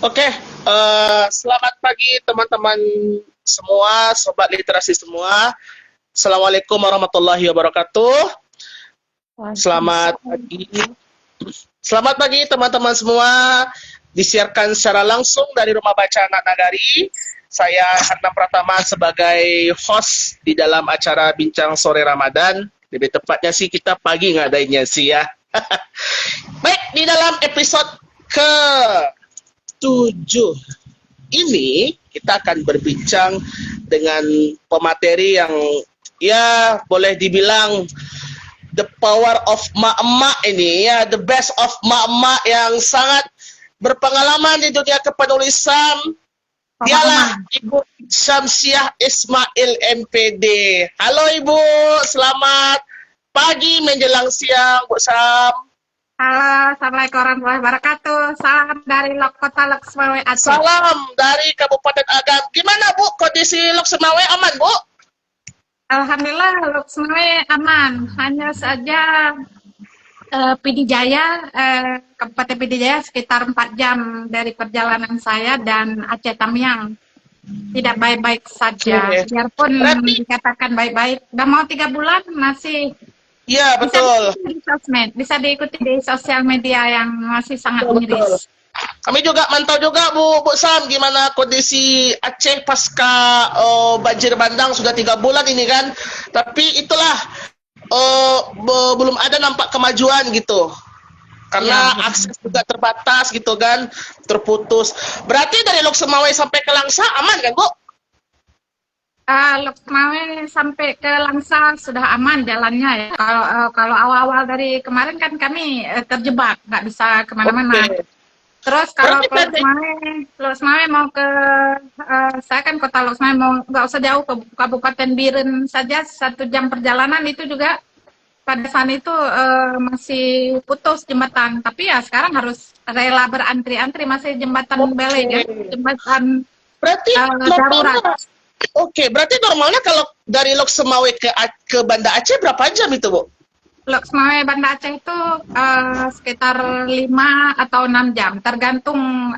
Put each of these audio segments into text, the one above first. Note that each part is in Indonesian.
Oke, selamat pagi teman-teman semua, sobat literasi semua. Assalamualaikum warahmatullahi wabarakatuh. Selamat pagi. Selamat pagi teman-teman semua. Disiarkan secara langsung dari Rumah Baca Anak Nagari. Saya Hadnam Pratama sebagai host di dalam acara Bincang Sore Ramadan. Lebih tepatnya sih kita pagi ngadainnya sih ya. Baik, di dalam episode ke 7 ini kita akan berbincang dengan pemateri yang ya boleh dibilang the power of mak-emak ini ya, the best of mak-emak yang sangat berpengalaman di dunia kepenulisan. Dialah Ibu Syamsiah Ismail MPD. Halo Ibu, selamat pagi menjelang siang Bu Sam. Halo, Assalamualaikum warahmatullahi wabarakatuh. Salam dari Kota Lok Sumawe Aceh. Salam dari Kabupaten Agam. Gimana Bu, kondisi Lok Sumawe aman Bu? Alhamdulillah, Lok Sumawe aman. Hanya saja PD Jaya, Kabupaten PD Jaya sekitar 4 jam dari perjalanan saya dan Aceh Tamiang. Tidak baik-baik saja. Biarpun dikatakan baik-baik. Udah mau 3 bulan masih. Iya, betul. Bisa diikuti di sosial media yang masih sangat miris. Kami juga mantau juga Bu Sam, gimana kondisi Aceh pasca banjir bandang sudah 3 bulan ini kan. Tapi itulah belum ada nampak kemajuan gitu. Karena ya, akses juga terbatas gitu kan, terputus. Berarti dari Lok Sumawe sampai ke Langsa aman kan Bu? Lok Sumawe sampai ke Langsa sudah aman jalannya ya. Kalau awal-awal dari kemarin kan kami terjebak, nggak bisa kemana-mana. Okay. Terus kalau Lok Sumawe mau ke, saya kan kota Lok Sumawe mau nggak usah jauh ke Kabupaten Biren saja 1 jam perjalanan itu juga pada saat itu masih putus jembatan. Tapi ya sekarang harus rela berantri-antri masih jembatan Bele ya, jembatan darurat. Oke, berarti normalnya kalau dari Lok Sumawe ke Banda Aceh berapa jam itu, Bu? Lok Sumawe Banda Aceh itu sekitar 5 atau 6 jam, tergantung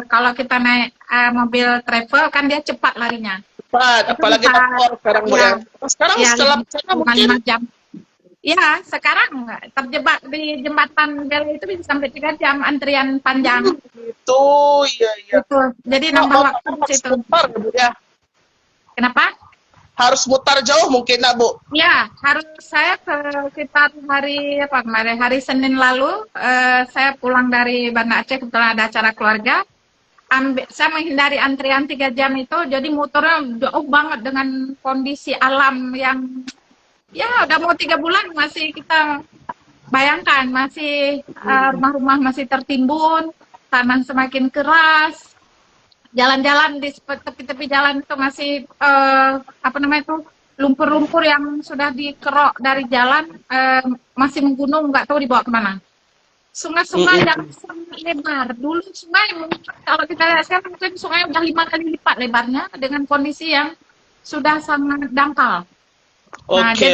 kalau kita naik mobil travel kan dia cepat larinya. Cepat, apalagi motor sekarang ya. Sekarang ya, setelah mungkin 5 jam. Ya, sekarang terjebak di jembatan Bel itu bisa sampai 3 jam antrian panjang. Itu, iya. Itu. Jadi nambah waktu di situ. Ya. Kenapa? Harus mutar jauh mungkin, nak Bu? Ya, harus saya sekitar hari Senin lalu, saya pulang dari Banda Aceh, kebetulan ada acara keluarga. Saya menghindari antrian 3 jam itu, jadi motornya jauh banget dengan kondisi alam yang, ya udah mau 3 bulan masih kita bayangkan, masih rumah-rumah masih tertimbun, tanah semakin keras. Jalan-jalan di tepi-tepi jalan itu masih lumpur-lumpur yang sudah dikerok dari jalan masih menggunung, nggak tahu dibawa kemana. Sungai-sungai yang sangat lebar. Dulu sungai kalau kita lihat sekarang mungkin sungai udah 5 kali lipat lebarnya dengan kondisi yang sudah sangat dangkal. Oke.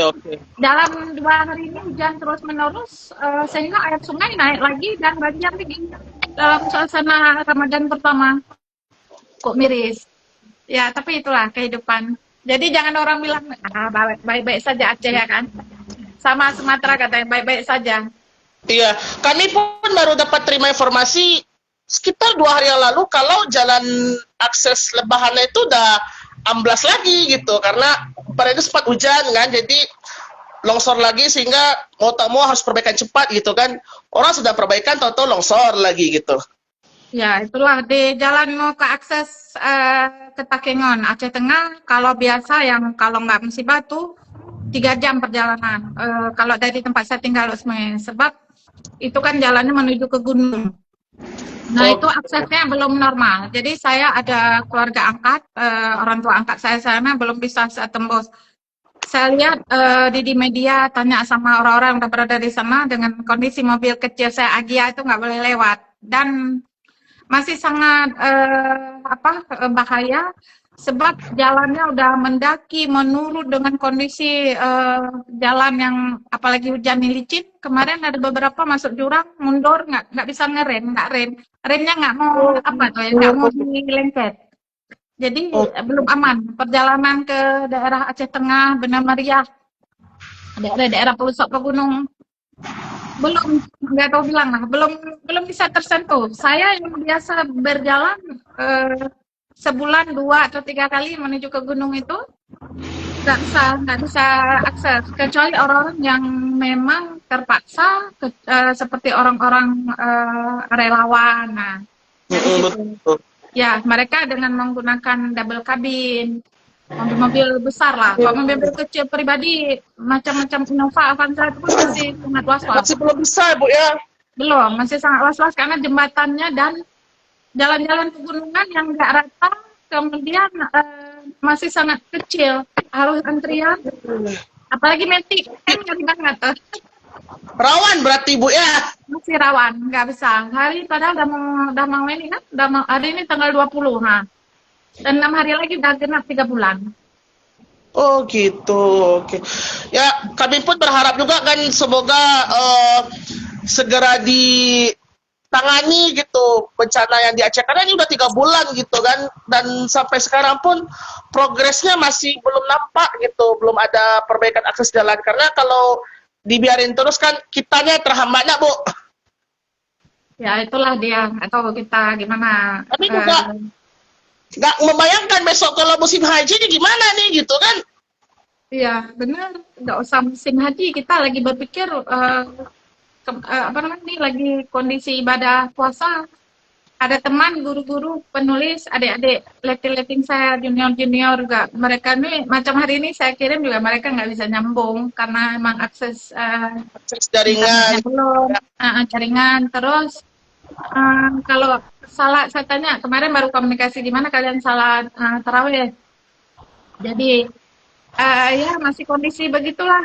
Dalam 2 hari ini hujan terus menerus sehingga air sungai naik lagi dan banjir tinggi dalam suasana Ramadan pertama. Kok miris ya, tapi itulah kehidupan. Jadi jangan orang bilang baik-baik saja Aceh ya kan, sama Sumatera katanya baik-baik saja. Iya, kami pun baru dapat terima informasi sekitar 2 hari yang lalu kalau jalan akses Lebahannya itu udah amblas lagi gitu, karena pada itu sempat hujan kan, jadi longsor lagi sehingga mau tak mau harus perbaikan cepat gitu kan. Orang sudah perbaikan, tahu-tahu longsor lagi gitu. Ya, itulah di jalan mau ke akses ke Takengon, Aceh Tengah. Kalau biasa yang kalau nggak musibah tuh 3 jam perjalanan. Kalau dari tempat saya tinggal sebab itu kan jalannya menuju ke gunung. Nah itu aksesnya belum normal. Jadi saya ada keluarga angkat, orang tua angkat saya sana belum bisa saya tembus. Saya lihat di media tanya sama orang-orang yang udah berada di sana dengan kondisi mobil kecil saya Agia itu nggak boleh lewat dan masih sangat bahaya. sebab jalannya udah mendaki, menurun dengan kondisi jalan yang apalagi hujan licin. Kemarin ada beberapa masuk jurang, mundur nggak bisa ngerem, nggak rem, remnya nggak mau apa tuh ya, nggak mau dilengket. Jadi belum aman. Perjalanan ke daerah Aceh Tengah, Benar Meriah, daerah pelosok pegunung belum, nggak tahu bilang lah, belum bisa tersentuh. Saya yang biasa berjalan sebulan 2 atau 3 kali menuju ke gunung itu nggak bisa akses, kecuali orang-orang yang memang terpaksa seperti orang-orang relawan. Nah, dari situ. Ya, mereka dengan menggunakan double kabin, mobil-mobil besar lah. Kalau mobil kecil pribadi, macam-macam Innova, Avanza itu pun masih sangat was-was. Masih belum bisa, Bu ya? Belum, masih sangat was-was karena jembatannya dan jalan-jalan pegunungan yang nggak rata, kemudian masih sangat kecil, harus antrian, apalagi metik, ngeri banget. Rawan berarti, Bu ya? Masih rawan, nggak bisa. Hari padahal udah mau ini kan, hari ini tanggal 20, nah. Dan 6 hari lagi udah genap 3 bulan. Oh gitu, oke. Ya, kami pun berharap juga kan semoga segera ditangani gitu bencana yang di Aceh, karena ini udah 3 bulan gitu kan, dan sampai sekarang pun progresnya masih belum nampak gitu, belum ada perbaikan akses jalan, karena kalau dibiarin terus kan kitanya terhambatnya, Bu. Ya itulah dia, atau kita gimana. Tapi juga nggak membayangkan besok kalau musim haji ini gimana nih gitu kan. Iya benar, nggak usah musim haji, kita lagi berpikir apa namanya nih, lagi kondisi ibadah puasa. Ada teman guru-guru penulis, adik-adik letting saya, junior juga, mereka nih macam hari ini saya kirim juga mereka nggak bisa nyambung karena emang akses jaringan belum, jaringan. Terus kalau salah, saya tanya kemarin baru komunikasi, gimana kalian salat tarawih. Jadi ya masih kondisi begitulah,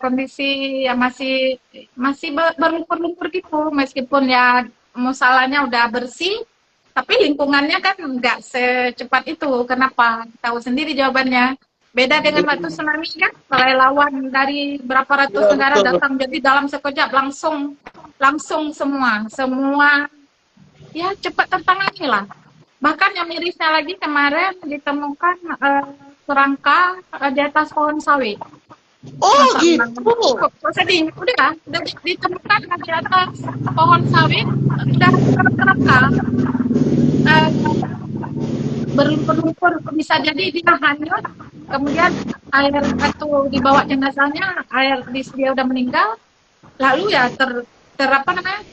kondisi yang masih berlumpur-lumpur gitu, meskipun ya musalanya udah bersih, tapi lingkungannya kan nggak secepat itu. Kenapa? Tahu sendiri jawabannya. Beda dengan waktu tsunami kan, relawan dari berapa ratus negara datang, jadi dalam sekejap langsung semua ya cepat tertangani lah. Bahkan yang mirisnya lagi kemarin ditemukan kerangka di atas pohon sawit. Oh gitu. Kok sedih? Udah ditemukan di atas pohon sawit, udah kerangka berlumpur-lumpur, bisa jadi dia hanyut, kemudian air itu dibawa jenazahnya, dia udah meninggal, lalu ya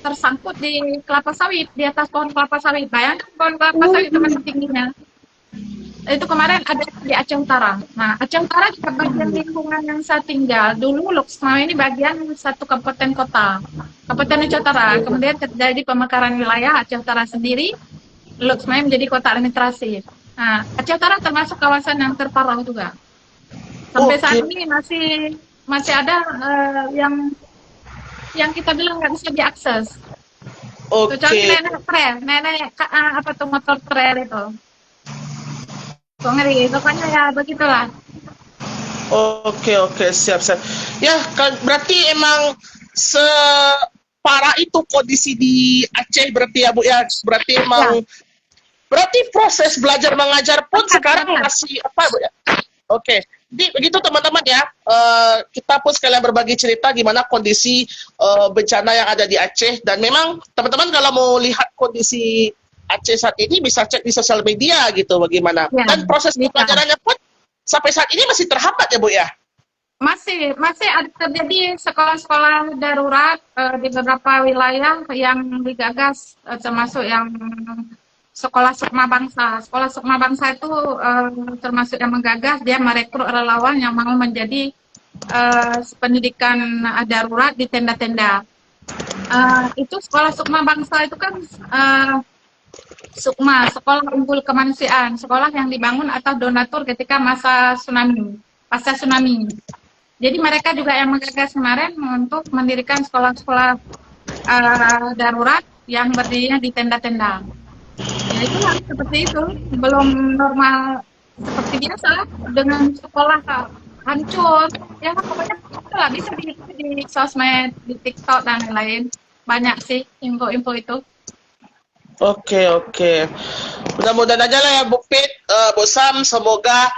tersangkut di kelapa sawit, di atas pohon kelapa sawit. Bayangkan pohon kelapa sawit teman tingginya. Itu kemarin ada di Aceh Utara. Nah, Aceh Utara juga bagian lingkungan yang saya tinggal. Dulu Loksmawe ini bagian satu kabupaten kota, Kabupaten Aceh Utara. Kemudian terjadi pemekaran wilayah Aceh Utara sendiri, Loksmawe menjadi kota administrasi. Nah, Aceh Utara termasuk kawasan yang terparah juga. Sampai saat ini masih ada yang kita bilang nggak bisa diakses. Kecuali nenek apa tuh motor trail itu. Kok ngeri, pokoknya ya begitulah. Oke, siap. Ya, berarti emang separah itu kondisi di Aceh berarti ya, Bu ya. Berarti emang berarti proses belajar mengajar pun sekarang masih apa, Bu ya? Oke. Jadi begitu teman-teman ya, kita pun sekalian berbagi cerita gimana kondisi bencana yang ada di Aceh. Dan memang teman-teman kalau mau lihat kondisi Aceh saat ini bisa cek di sosial media gitu bagaimana. Ya, dan proses pembelajarannya pun sampai saat ini masih terhambat ya, Bu ya? Masih ada terjadi sekolah-sekolah darurat di beberapa wilayah yang digagas, termasuk yang Sekolah Sukma Bangsa. Sekolah Sukma Bangsa itu termasuk yang menggagas, dia merekrut relawan yang mau menjadi pendidikan darurat di tenda-tenda. Itu Sekolah Sukma Bangsa itu kan Sukma, Sekolah Unggul Kemanusiaan, sekolah yang dibangun atas donatur ketika pasca tsunami. Jadi mereka juga yang menggagas kemarin untuk mendirikan sekolah-sekolah darurat yang berdirinya di tenda-tenda. Ya itulah seperti itu, belum normal seperti biasa dengan sekolah hancur. Ya pokoknya itulah bisa di sosmed, di TikTok dan lain-lain. Banyak sih info-info itu. Oke, oke. Mudah-mudahan aja lah ya Bu Pit, Bu Sam, semoga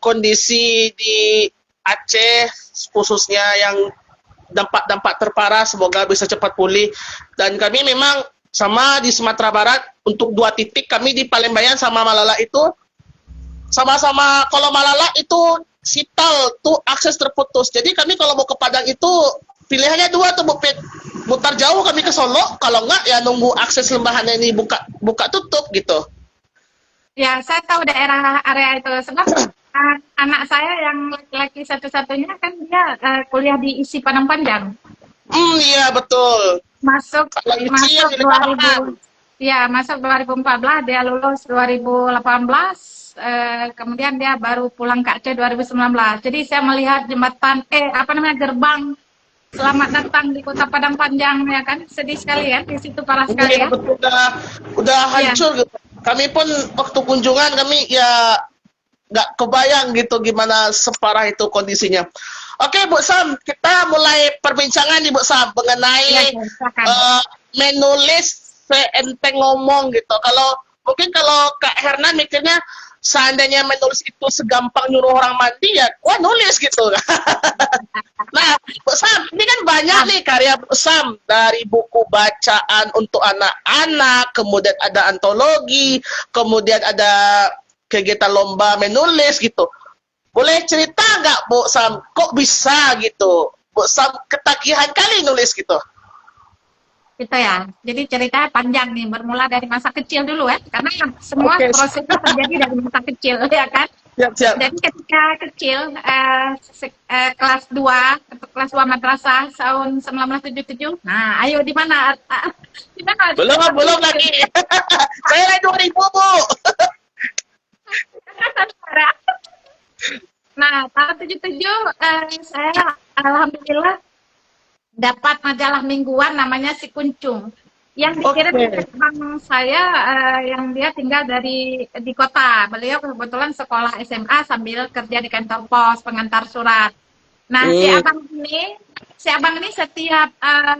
kondisi di Aceh khususnya yang dampak-dampak terparah semoga bisa cepat pulih. Dan kami memang sama di Sumatera Barat untuk 2 titik, kami di Palembang sama Malala itu sama-sama. Kalau Malala itu Sital tuh akses terputus. Jadi kami kalau mau ke Padang itu pilihannya 2 tuh Bu Pit. Mutar jauh kami ke Solo, kalau enggak ya nunggu akses lembahannya ini buka tutup gitu. Ya, saya tahu daerah area itu sebab anak saya yang laki-laki satu-satunya kan dia kuliah di ISI Padang Panjang. Iya betul. Masuk Kalau isi yang masuk di 2000 ya, masuk 2014, dia lulus 2018, kemudian dia baru pulang ke Aceh 2019. Jadi saya melihat jembatan apa namanya gerbang selamat datang di Kota Padang Panjang ya kan. Sedih sekali ya di situ parah sekali Iya ya. betul, udah Iya. hancur gitu. Kami pun waktu kunjungan kami ya nggak kebayang gitu gimana separah itu kondisinya. Oke Bu Sam, kita mulai perbincangan nih Bu Sam Iya, mengenai silakan. menulis seenteng ngomong gitu. Mungkin kalau Kak Hernan mikirnya seandainya menulis itu segampang nyuruh orang mandi ya, wah nulis gitu. Nah, Bu Sam, ini kan banyak nih karya Bu Sam dari buku bacaan untuk anak-anak, kemudian ada antologi, kemudian ada kegiatan lomba menulis gitu. Boleh cerita nggak Bu Sam, kok bisa gitu? Bu Sam ketagihan kali nulis gitu. Gitu ya. Jadi ceritanya panjang nih, bermula dari masa kecil dulu ya, karena semua Oke, prosesnya terjadi dari masa kecil ya kan. siap-siap. Jadi ketika kecil kelas 2 atau kelas 2 madrasah tahun 1977. Nah, ayo di mana? Di mana? Belum lagi. Saya lagi 2000, Bu. Nah, tahun 77 saya alhamdulillah dapat majalah mingguan namanya Si Kuncung yang dikirim Oke. ke abang saya yang dia tinggal di kota. Beliau kebetulan sekolah SMA sambil kerja di kantor pos pengantar surat. Nah, si abang ini setiap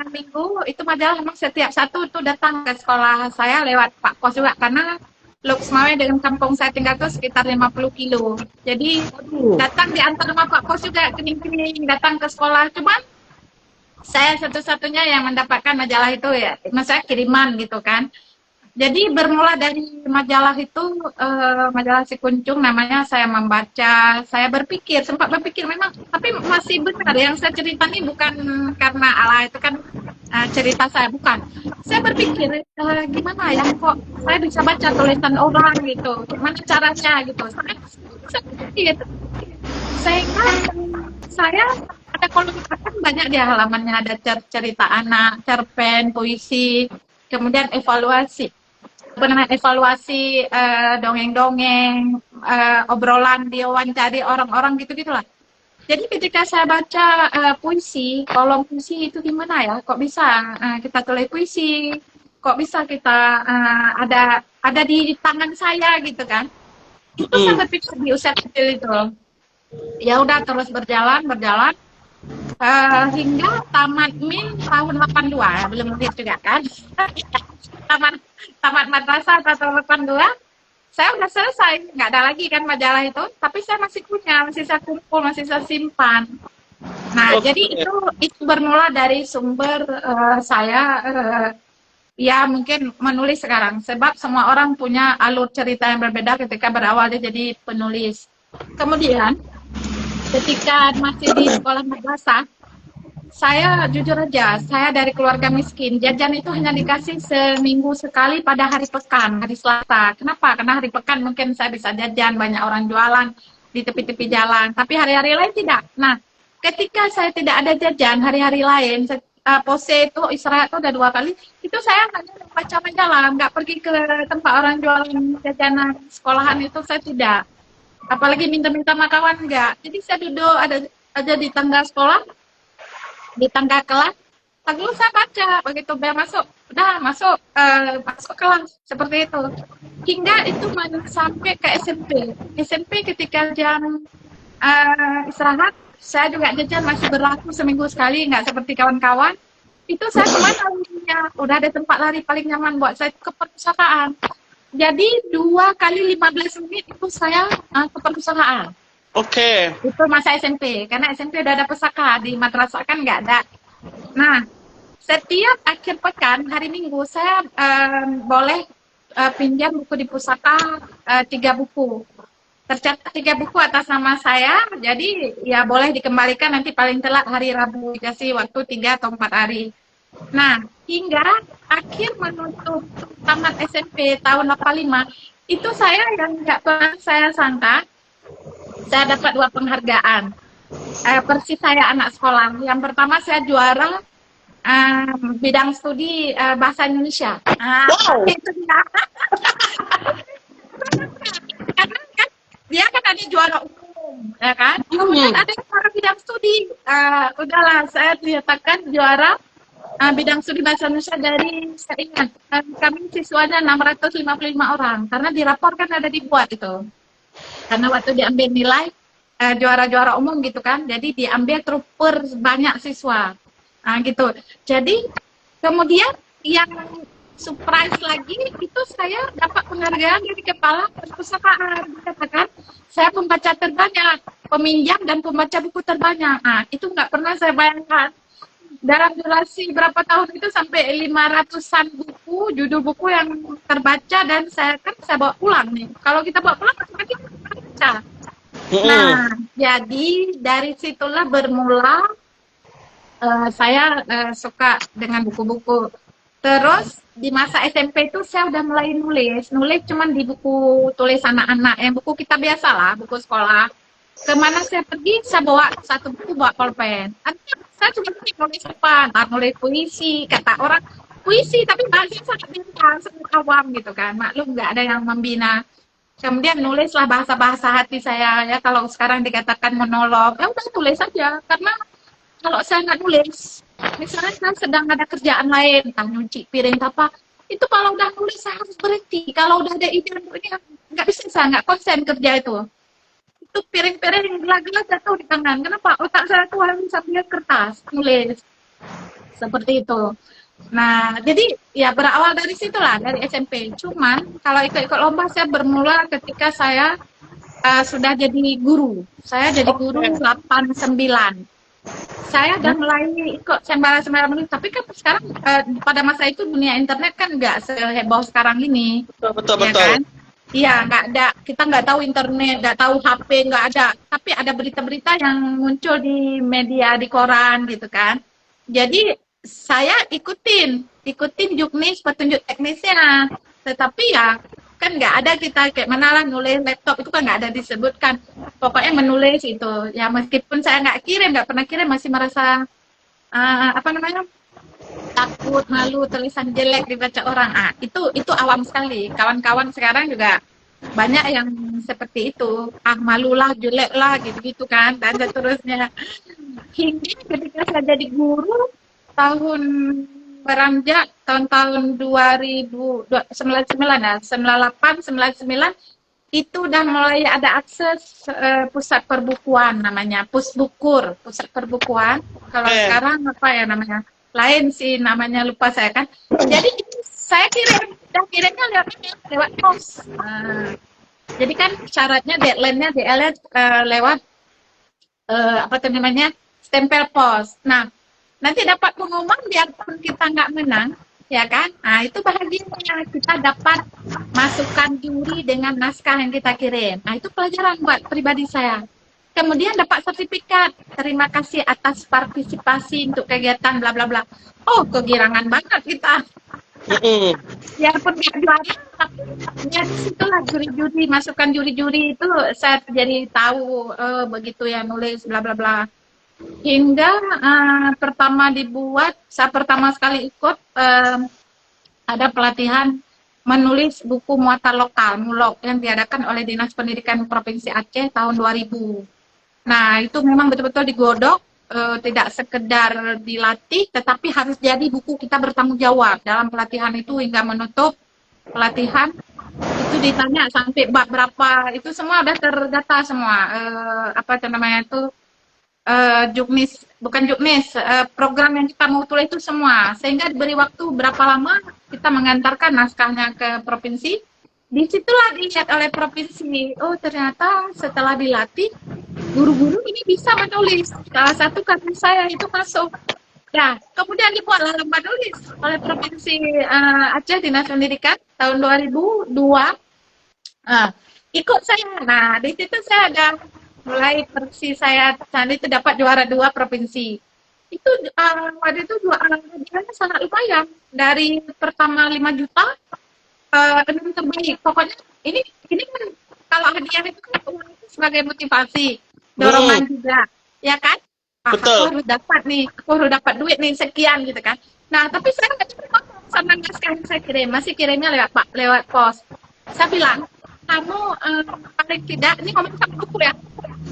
minggu itu majalah memang setiap satu itu datang ke sekolah saya lewat Pak Kos juga karena Luxmawe dengan kampung saya tinggal itu sekitar 50 kilo. Jadi datang diantar sama Pak Kos juga kening-kening datang ke sekolah. Cuman saya satu-satunya yang mendapatkan majalah itu ya, maksudnya kiriman gitu kan. Jadi bermula dari majalah itu, majalah Si Kuncung namanya, saya membaca, saya berpikir, sempat berpikir memang, tapi masih benar yang saya cerita ini bukan karena Allah itu kan cerita saya, bukan. Saya berpikir, gimana ya kok saya bisa baca tulisan orang gitu, gimana caranya gitu. Saya berpikir, sehingga saya ada kolom kan banyak di halamannya, ada cerita anak, cerpen, puisi, kemudian evaluasi dongeng-dongeng, obrolan, diwawancara orang-orang gitu-gitulah. Jadi ketika saya baca puisi, kolom puisi itu gimana ya? Kok bisa kita tulis puisi? Kok bisa kita ada di tangan saya gitu kan? Itu saya berpikir di usia kecil itu. Ya udah terus berjalan hingga tamat min tahun 82 ya, belum lahir juga kan. tamat madrasah tahun 82 saya udah selesai, nggak ada lagi kan majalah itu, tapi saya masih punya, masih saya kumpul, masih saya simpan. Nah, jadi itu bermula dari sumber saya ya mungkin menulis sekarang, sebab semua orang punya alur cerita yang berbeda ketika berawal dia jadi penulis. Kemudian ketika masih di sekolah madrasah, saya jujur aja, saya dari keluarga miskin. Jajan itu hanya dikasih seminggu sekali pada hari pekan, hari Selasa. Kenapa? Karena hari pekan mungkin saya bisa jajan, banyak orang jualan di tepi-tepi jalan. Tapi hari-hari lain tidak. Nah, ketika saya tidak ada jajan, hari-hari lain, pose itu istirahat itu udah 2 kali, itu saya hanya baca majalah, nggak pergi ke tempat orang jualan jajanan sekolahan itu, saya tidak. Apalagi minta-minta sama kawan, enggak. Jadi saya duduk ada di tangga sekolah, di tangga kelas, lalu saya baca, begitu dia masuk, udah masuk kelas, seperti itu. hingga itu sampai ke SMP. SMP ketika jam istirahat, saya juga jajan masih berlaku seminggu sekali, nggak seperti kawan-kawan. Itu saya kemana larinya? Udah ada tempat lari paling nyaman buat saya ke perpustakaan. Jadi 2 kali 15 menit itu saya ke perpustakaan. Oke. Itu masa SMP, karena SMP udah ada pustaka, di madrasah kan nggak ada. Nah, setiap akhir pekan, hari Minggu, saya boleh pinjam buku di pustaka 3 buku. Tercatat 3 buku atas nama saya, jadi ya boleh dikembalikan nanti paling telat hari Rabu, dikasih waktu 3 atau 4 hari. Nah, hingga akhir menutup tamat SMP tahun 85, itu saya yang nggak pernah saya sangka, saya dapat 2 penghargaan. Persis saya anak sekolah. Yang pertama saya juara bidang studi bahasa Indonesia. Wow. Itu dia. Karena kan dia kan ada juara umum, ya kan? Kemudian ada juara bidang studi. Udahlah, saya dinyatakan juara bidang studi bahasa Indonesia dari, saya ingat, kami siswanya 655 orang. Karena di rapor kan ada dibuat itu. Karena waktu diambil nilai juara-juara umum gitu kan, jadi diambil per banyak siswa. Gitu. Jadi kemudian yang surprise lagi itu saya dapat penghargaan dari kepala perpustakaan, dikatakan saya pembaca terbanyak, peminjam dan pembaca buku terbanyak. Itu nggak pernah saya bayangkan. Dalam durasi berapa tahun itu sampai 500-an buku, judul buku yang terbaca, dan saya bawa pulang nih. Kalau kita bawa pulang masing-masing kita baca. Nah, jadi dari situlah bermula saya suka dengan buku-buku. Terus di masa SMP itu saya udah mulai nulis cuman di buku tulis anak-anak, yang buku kita biasa lah, buku sekolah. Kemana saya pergi, saya bawa satu buku, bawa pulpen. Artinya saya cuma nulis apa? Nulis puisi, kata orang puisi, tapi bahasanya sangat biasa, sangat awam gitu kan. Maklum nggak ada yang membina. Kemudian nulislah bahasa-bahasa hati saya, ya kalau sekarang dikatakan monolog, ya udah tulis saja. Karena kalau saya nggak nulis, misalnya saya sedang ada kerjaan lain, entah nyuci piring apa, itu kalau udah nulis saya harus berhenti. Kalau udah ada ide ini, nggak bisa, saya nggak konsen kerja itu. Itu piring-piring gelas-gelas jatuh di tangan. Kenapa? Otak saya tuh harus sambil kertas nulis. Seperti itu. Nah, jadi ya berawal dari situlah, dari SMP. Cuman kalau ikut-ikut lomba saya bermula ketika saya sudah jadi guru. Saya jadi guru 89. Saya udah mulai ikut sembara-sembara menulis, tapi kan sekarang pada masa itu dunia internet kan nggak seheboh sekarang ini. Betul. Ya kan? Iya, nggak ada, kita nggak tahu internet, nggak tahu HP, nggak ada. Tapi ada berita-berita yang muncul di media, di koran gitu kan. Jadi saya ikutin juknis petunjuk teknisnya. Tetapi ya kan nggak ada, kita kayak mana lah nulis laptop itu kan nggak ada disebutkan. Pokoknya menulis itu. Ya meskipun saya nggak pernah kirim, masih merasa takut, malu, tulisan jelek dibaca orang. Itu awam sekali. Kawan-kawan sekarang juga banyak yang seperti itu. Malulah, jelek lah, gitu-gitu kan, dan seterusnya. Hingga ketika saya jadi guru tahun beranjak tahun 2099 ya, 98, 99 itu udah mulai ada akses pusat perbukuan, namanya Pusbukur, pusat perbukuan. Kalau sekarang apa ya namanya? Lain sih namanya, lupa saya kan. Jadi saya kirimnya lewat pos. Jadi kan syaratnya deadline-nya lewat stempel pos. Nah, nanti dapat pengumuman biarpun kita nggak menang, ya kan? Itu bahagianya kita dapat masukan juri dengan naskah yang kita kirim. Itu pelajaran buat pribadi saya. Kemudian dapat sertifikat, terima kasih atas partisipasi untuk kegiatan bla bla bla. Oh, kegirangan banget kita. Ya pun nggak juara, tapi ya disitulah juri-juri, masukan juri-juri itu saya jadi tahu begitu ya, nulis bla bla bla. Hingga saya pertama sekali ikut ada pelatihan menulis buku muatan lokal, MULOK, yang diadakan oleh Dinas Pendidikan Provinsi Aceh tahun 2000. Nah, itu memang betul-betul digodok, tidak sekedar dilatih, tetapi harus jadi buku kita bertanggung jawab dalam pelatihan itu hingga menutup pelatihan. Itu ditanya sampai bab berapa, itu semua udah terdata semua. Apa itu namanya itu juknis, bukan juknis, program yang kita mau tulis itu semua. Sehingga diberi waktu berapa lama kita mengantarkan naskahnya ke provinsi. Disitulah dilihat oleh provinsi, oh ternyata setelah dilatih, guru-guru ini bisa menulis. Salah satu karena saya itu masuk. Ya, kemudian dibuatlah lomba nulis oleh Provinsi Aceh Dinas Pendidikan tahun 2002. Ikut saya. Nah, di situ saya ada mulai versi saya saat itu dapat juara 2 provinsi. Itu waktu itu hadiahnya sangat lumayan. Dari pertama 5 juta, 6 terbaik. Pokoknya ini kan kalau hadiah itu kan uang itu sebagai motivasi, dorongan juga, ya kan? Aku harus dapat nih, aku harus dapat duit nih sekian gitu kan. Nah, tapi saya nggak cuma sama naskah yang saya kirim, masih kirimnya lewat pos. Saya bilang, kamu paling tidak, ini ngomong sama buku ya,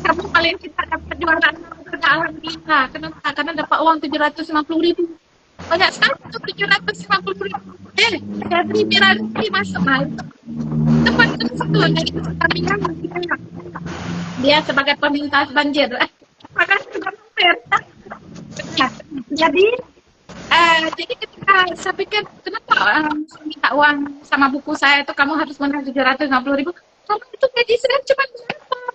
kamu paling tidak dapat juara alhamdulillah. Kenapa? Karena dapat uang 750.000. Banyak sekali tuh 750.000. Dari Miranti masuk tempat itu dari kami yang dia sebagai pemintas banjir. Maka juga fair. Jadi ketika saya pikir kenapa saya minta uang sama buku saya itu kamu harus menang 750.000, karena itu gaji saya cuma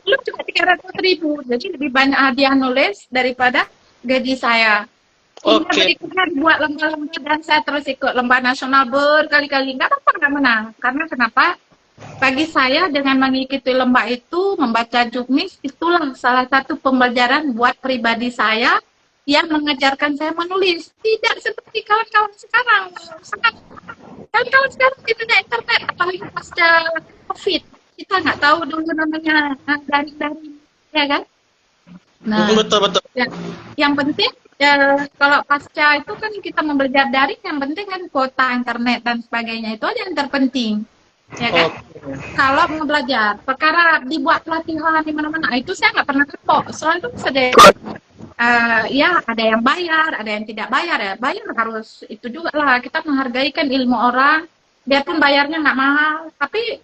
belum cuma 300.000, jadi lebih banyak hadiah nulis daripada gaji saya. Berikutnya dibuat lomba-lomba dan saya terus ikut lomba nasional berkali-kali, nggak apa-apa nggak menang, karena kenapa? Bagi saya dengan mengikuti lomba itu, membaca juknis, itulah salah satu pembelajaran buat pribadi saya yang mengajarkan saya menulis. Tidak seperti kawan-kawan sekarang. Kawan-kawan sekarang di dunia internet, apalagi pasca COVID. Kita nggak tahu dulu namanya dari ya kan? Nah, betul. Ya, yang penting, ya, kalau pasca itu kan kita belajar daring, yang penting kan kuota internet dan sebagainya, itu aja yang terpenting. Ya kan? Kalau mau belajar, perkara dibuat pelatihan di mana-mana, itu saya nggak pernah kapok. Soalnya itu sedih. Ya ada yang bayar, ada yang tidak bayar ya. Bayar harus itu juga lah. Kita menghargai kan ilmu orang, biarpun bayarnya nggak mahal. Tapi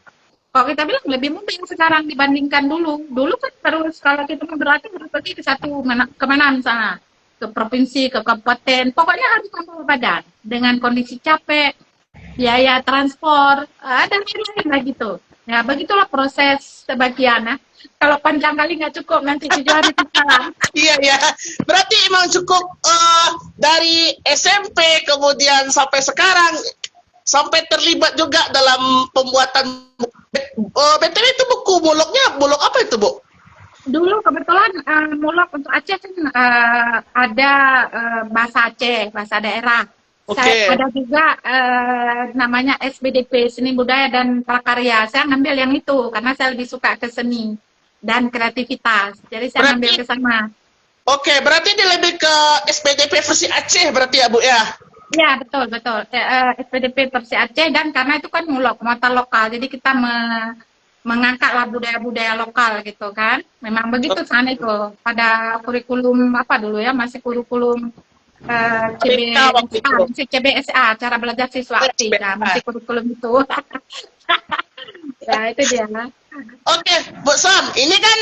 kalau kita bilang lebih mudah yang sekarang dibandingkan dulu. Dulu kan terus kalau kita mau berlatih harus pergi ke kemana misalnya, ke provinsi, ke kabupaten. Pokoknya harus membawa badan dengan kondisi capek, biaya transport, dan lain-lain lah gitu. Ya, begitulah proses sebagian. Ya. Kalau panjang kali nggak cukup, nanti 7 hari kita. Iya. Berarti emang cukup dari SMP kemudian sampai sekarang, sampai terlibat juga dalam pembuatan BTW itu buku mulok apa itu, Bu? Dulu kebetulan mulok untuk Aceh kan ada bahasa Aceh, bahasa daerah. Saya ada juga namanya SBDP, Seni Budaya dan Prakarya. Saya ngambil yang itu karena saya lebih suka ke seni dan kreativitas. Jadi saya ngambil ke sana. Berarti dia lebih ke SBDP versi Aceh berarti ya, Bu ya? Ya, betul. SBDP versi Aceh, dan karena itu kan mulok, muatan lokal. Jadi kita mengangkatlah budaya-budaya lokal gitu kan. Memang begitu sana itu. Pada kurikulum apa dulu ya, masih kurikulum CBSA, cara belajar siswa aktif, masih kurikulum itu. Ya, itu dia. Bu Sam, ini kan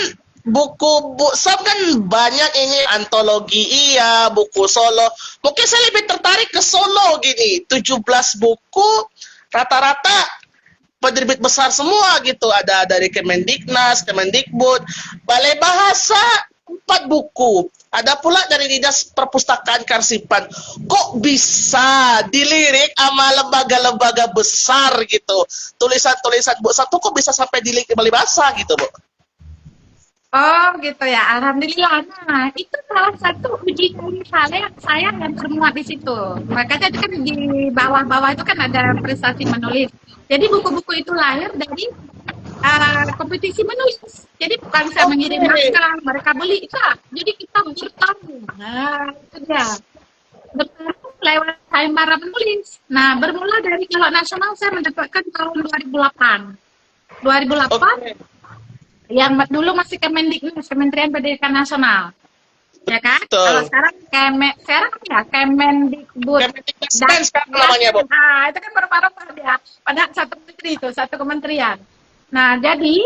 buku Bu Sam kan banyak ini, antologi buku solo. Mungkin saya lebih tertarik ke solo gini, 17 buku, rata-rata penerbit besar semua gitu, ada dari Kemendiknas, Kemendikbud, Balai Bahasa 4 buku, ada pula dari Dinas Perpustakaan Karsipan. Kok bisa dilirik sama lembaga-lembaga besar gitu, tulisan-tulisan Bu satu kok bisa sampai dilirik di Balai Bahasa gitu, Bu? Oh gitu ya, alhamdulillah. Nah itu salah satu uji nyali saya yang termuat di situ. Makanya itu kan di bawah-bawah itu kan ada prestasi menulis. Jadi buku-buku itu lahir dari kompetisi menulis. Jadi bukan saya mengirim naskah, mereka beli itu. Jadi kita bertarung. Nah itu dia. Bertarung lewat sayembara menulis. Nah bermula dari kalau nasional saya mendapatkan tahun 2008. 2008. Yang dulu masih Kemendiknas, Kementerian Pendidikan Nasional. ya kan? Betul. Kalau sekarang Kemendikbud. Kemendikbud sekarang namanya, Bu. Nah, itu kan berapa-apa dia. Padahal satu menteri itu, satu kementerian. Nah, jadi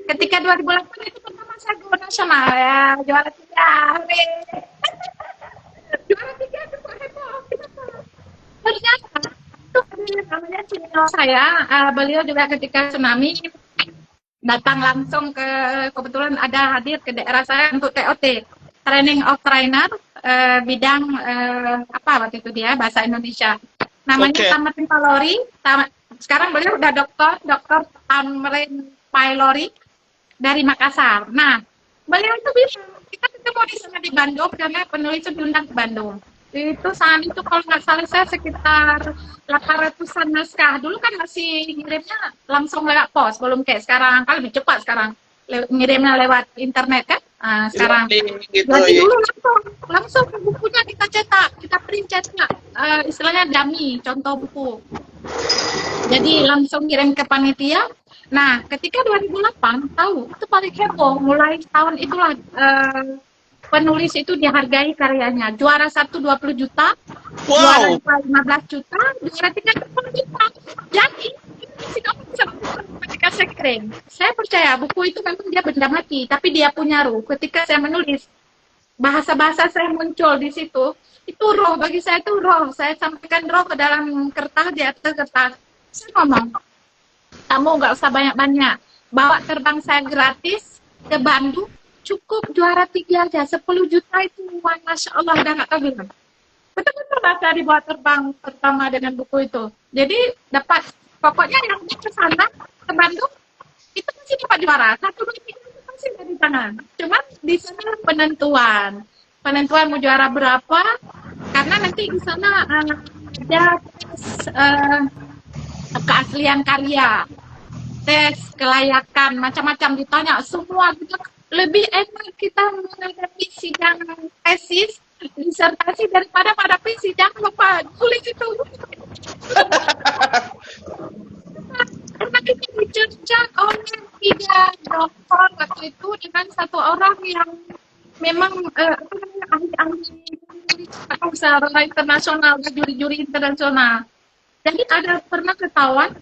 ketika 2008 itu pertama saya go nasional ya, juara 3. Juara 3 itu kok heboh. Kenapa? Ternyata itu namanya senior saya, beliau juga ketika tsunami datang langsung kebetulan ada hadir ke daerah saya untuk TOT, Training of Trainer, bidang apa waktu itu dia bahasa Indonesia. Namanya Tamarin Palori. Sekarang beliau udah dokter Tamarin Palori dari Makassar. Nah, beliau itu bisa kita ketemu di sana di Bandung karena penulis itu diundang ke Bandung. Itu saat itu kalau nggak salah saya sekitar 800-an naskah. Dulu kan masih ngirimnya langsung lewat pos, belum kayak sekarang. Kan lebih cepat sekarang. Ngirimnya lewat internet kan. Sekarang. Gitu, jadi dulu langsung bukunya kita cetak, kita print cetak. Istilahnya dummy, contoh buku. Jadi langsung kirim ke panitia. Nah, ketika 2008 tahu itu paling heboh. Mulai tahun itulah penulis itu dihargai karyanya. Juara 1 20 juta, juara 2 15 juta, juara 3 10 juta. Jadi, ketika saya kirim, saya percaya buku itu memang dia benda mati, tapi dia punya ruh. Ketika saya menulis, bahasa-bahasa saya muncul di situ, itu roh, bagi saya itu roh. Saya sampaikan roh ke dalam kertas, di atas kertas. Saya ngomong, kamu nggak usah banyak-banyak, bawa terbang saya gratis ke Bandung, cukup juara 3 aja, 10 juta itu, wah, Masya Allah, udah nggak tahu bilang. Betul-betul saya dibawa terbang pertama dengan buku itu. Jadi dapat, pokoknya yang ke sana, ke Bandung, itu masih dapat juara. 1, 2, 3 itu masih dari tangan. Cuman di sana penentuan mau juara berapa, karena nanti di sana ada keaslian karya, tes kelayakan, macam-macam ditanya semua gitu. Lebih enak kita menghadapi sidang tesis disertasi daripada menghadapi sidang lupa tulis itu. Karena kita dicerca oleh 3 dokter waktu itu dengan 1 orang yang memang ahli-ahli usaha internasional, juri-juri internasional. Jadi ada pernah ketahuan,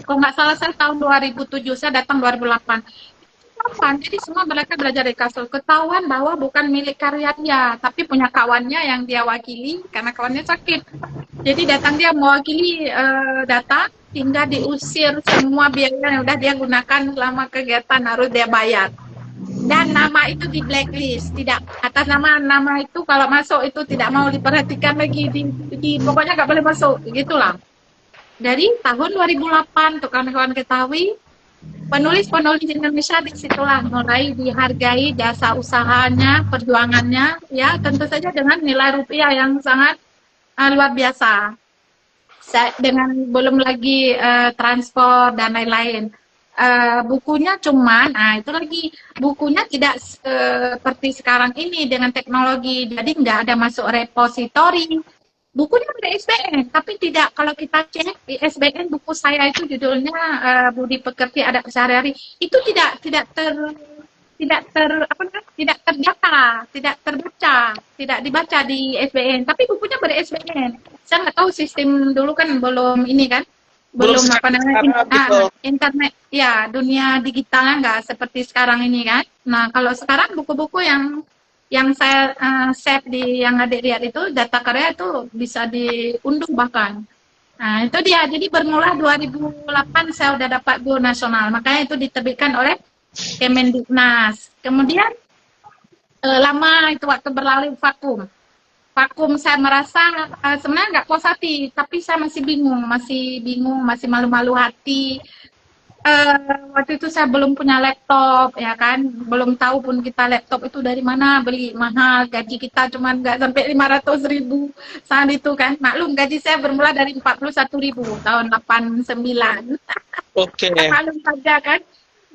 kalau nggak salah saya tahun 2007, saya datang 2008. Jadi semua mereka belajar di kasur, ketahuan bahwa bukan milik karyanya, tapi punya kawannya yang dia wakili karena kawannya sakit. Jadi datang dia mewakili data, hingga diusir semua biaya yang udah dia gunakan selama kegiatan harus dia bayar. Dan nama itu di blacklist, tidak atas nama itu kalau masuk itu tidak mau diperhatikan lagi, pokoknya nggak boleh masuk, gitulah. Dari tahun 2008 untuk kawan-kawan ketahui, penulis-penulis Indonesia disitulah mulai dihargai jasa usahanya, perjuangannya, ya tentu saja dengan nilai rupiah yang sangat luar biasa. Dengan belum lagi transport dan lain-lain. Bukunya cuman, itu lagi bukunya tidak seperti sekarang ini dengan teknologi, jadi nggak ada masuk repositori. Bukunya ada ISBN, tapi tidak, kalau kita cek di ISBN buku saya itu judulnya Budi Pekerti Adat Sehari-hari, itu tidak terdata, tidak terbaca, tidak dibaca di ISBN, tapi bukunya ber ISBN. Saya nggak tahu sistem dulu kan belum ini kan, belum apa namanya internet, ya dunia digitalnya nggak seperti sekarang ini kan. Nah kalau sekarang buku-buku yang saya save di yang adik lihat itu data karya itu bisa diunduh bahkan. Nah itu dia, jadi bermula 2008 saya udah dapat go nasional, makanya itu diterbitkan oleh Kemendiknas. Kemudian lama itu waktu berlalu vakum, saya merasa sebenarnya nggak puas hati, tapi saya masih bingung, masih malu-malu hati. Waktu itu saya belum punya laptop, ya kan, belum tahu pun kita laptop itu dari mana, beli mahal, gaji kita cuma nggak sampai 500.000 saat itu kan. Maklum gaji saya bermula dari 41.000 tahun 89. Oke. Maklum saja kan.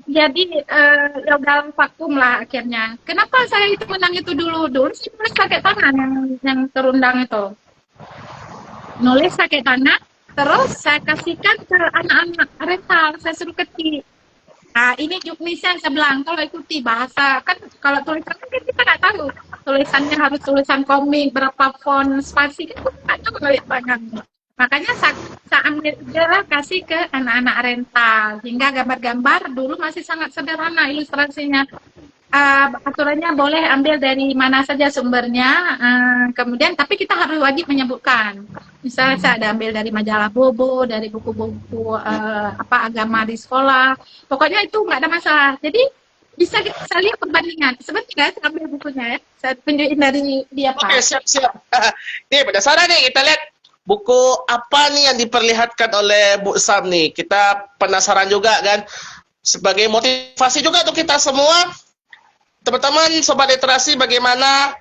Jadi ya udah vakum lah akhirnya. Kenapa saya itu menang itu dulu saya nulis pakai tangan yang terundang itu. Nulis pakai tangan, terus saya kasihkan ke anak-anak rental, saya suruh ketik. Ini juknisnya saya bilang, kalau ikuti bahasa, kan kalau tulisan kan kita nggak tahu. Tulisannya harus tulisan komik, berapa font, spasi, kan kita nggak tahu ngeliat tangan. Makanya saya ambil lah kasih ke anak-anak rental. Hingga gambar-gambar dulu masih sangat sederhana ilustrasinya. Aturannya boleh ambil dari mana saja sumbernya, kemudian tapi kita harus wajib menyebutkan. Misalnya saya ada ambil dari majalah Bobo, dari buku-buku agama di sekolah. Pokoknya itu nggak ada masalah. Jadi bisa kita lihat perbandingan. Sebentar saya ambil bukunya ya. Saya tunjukin dari dia Pak. Oke, siap-siap. Nih, berdasarkan nih kita lihat buku apa nih yang diperlihatkan oleh Bu Sam nih. Kita penasaran juga kan. Sebagai motivasi juga untuk kita semua. Teman-teman Sobat Literasi bagaimana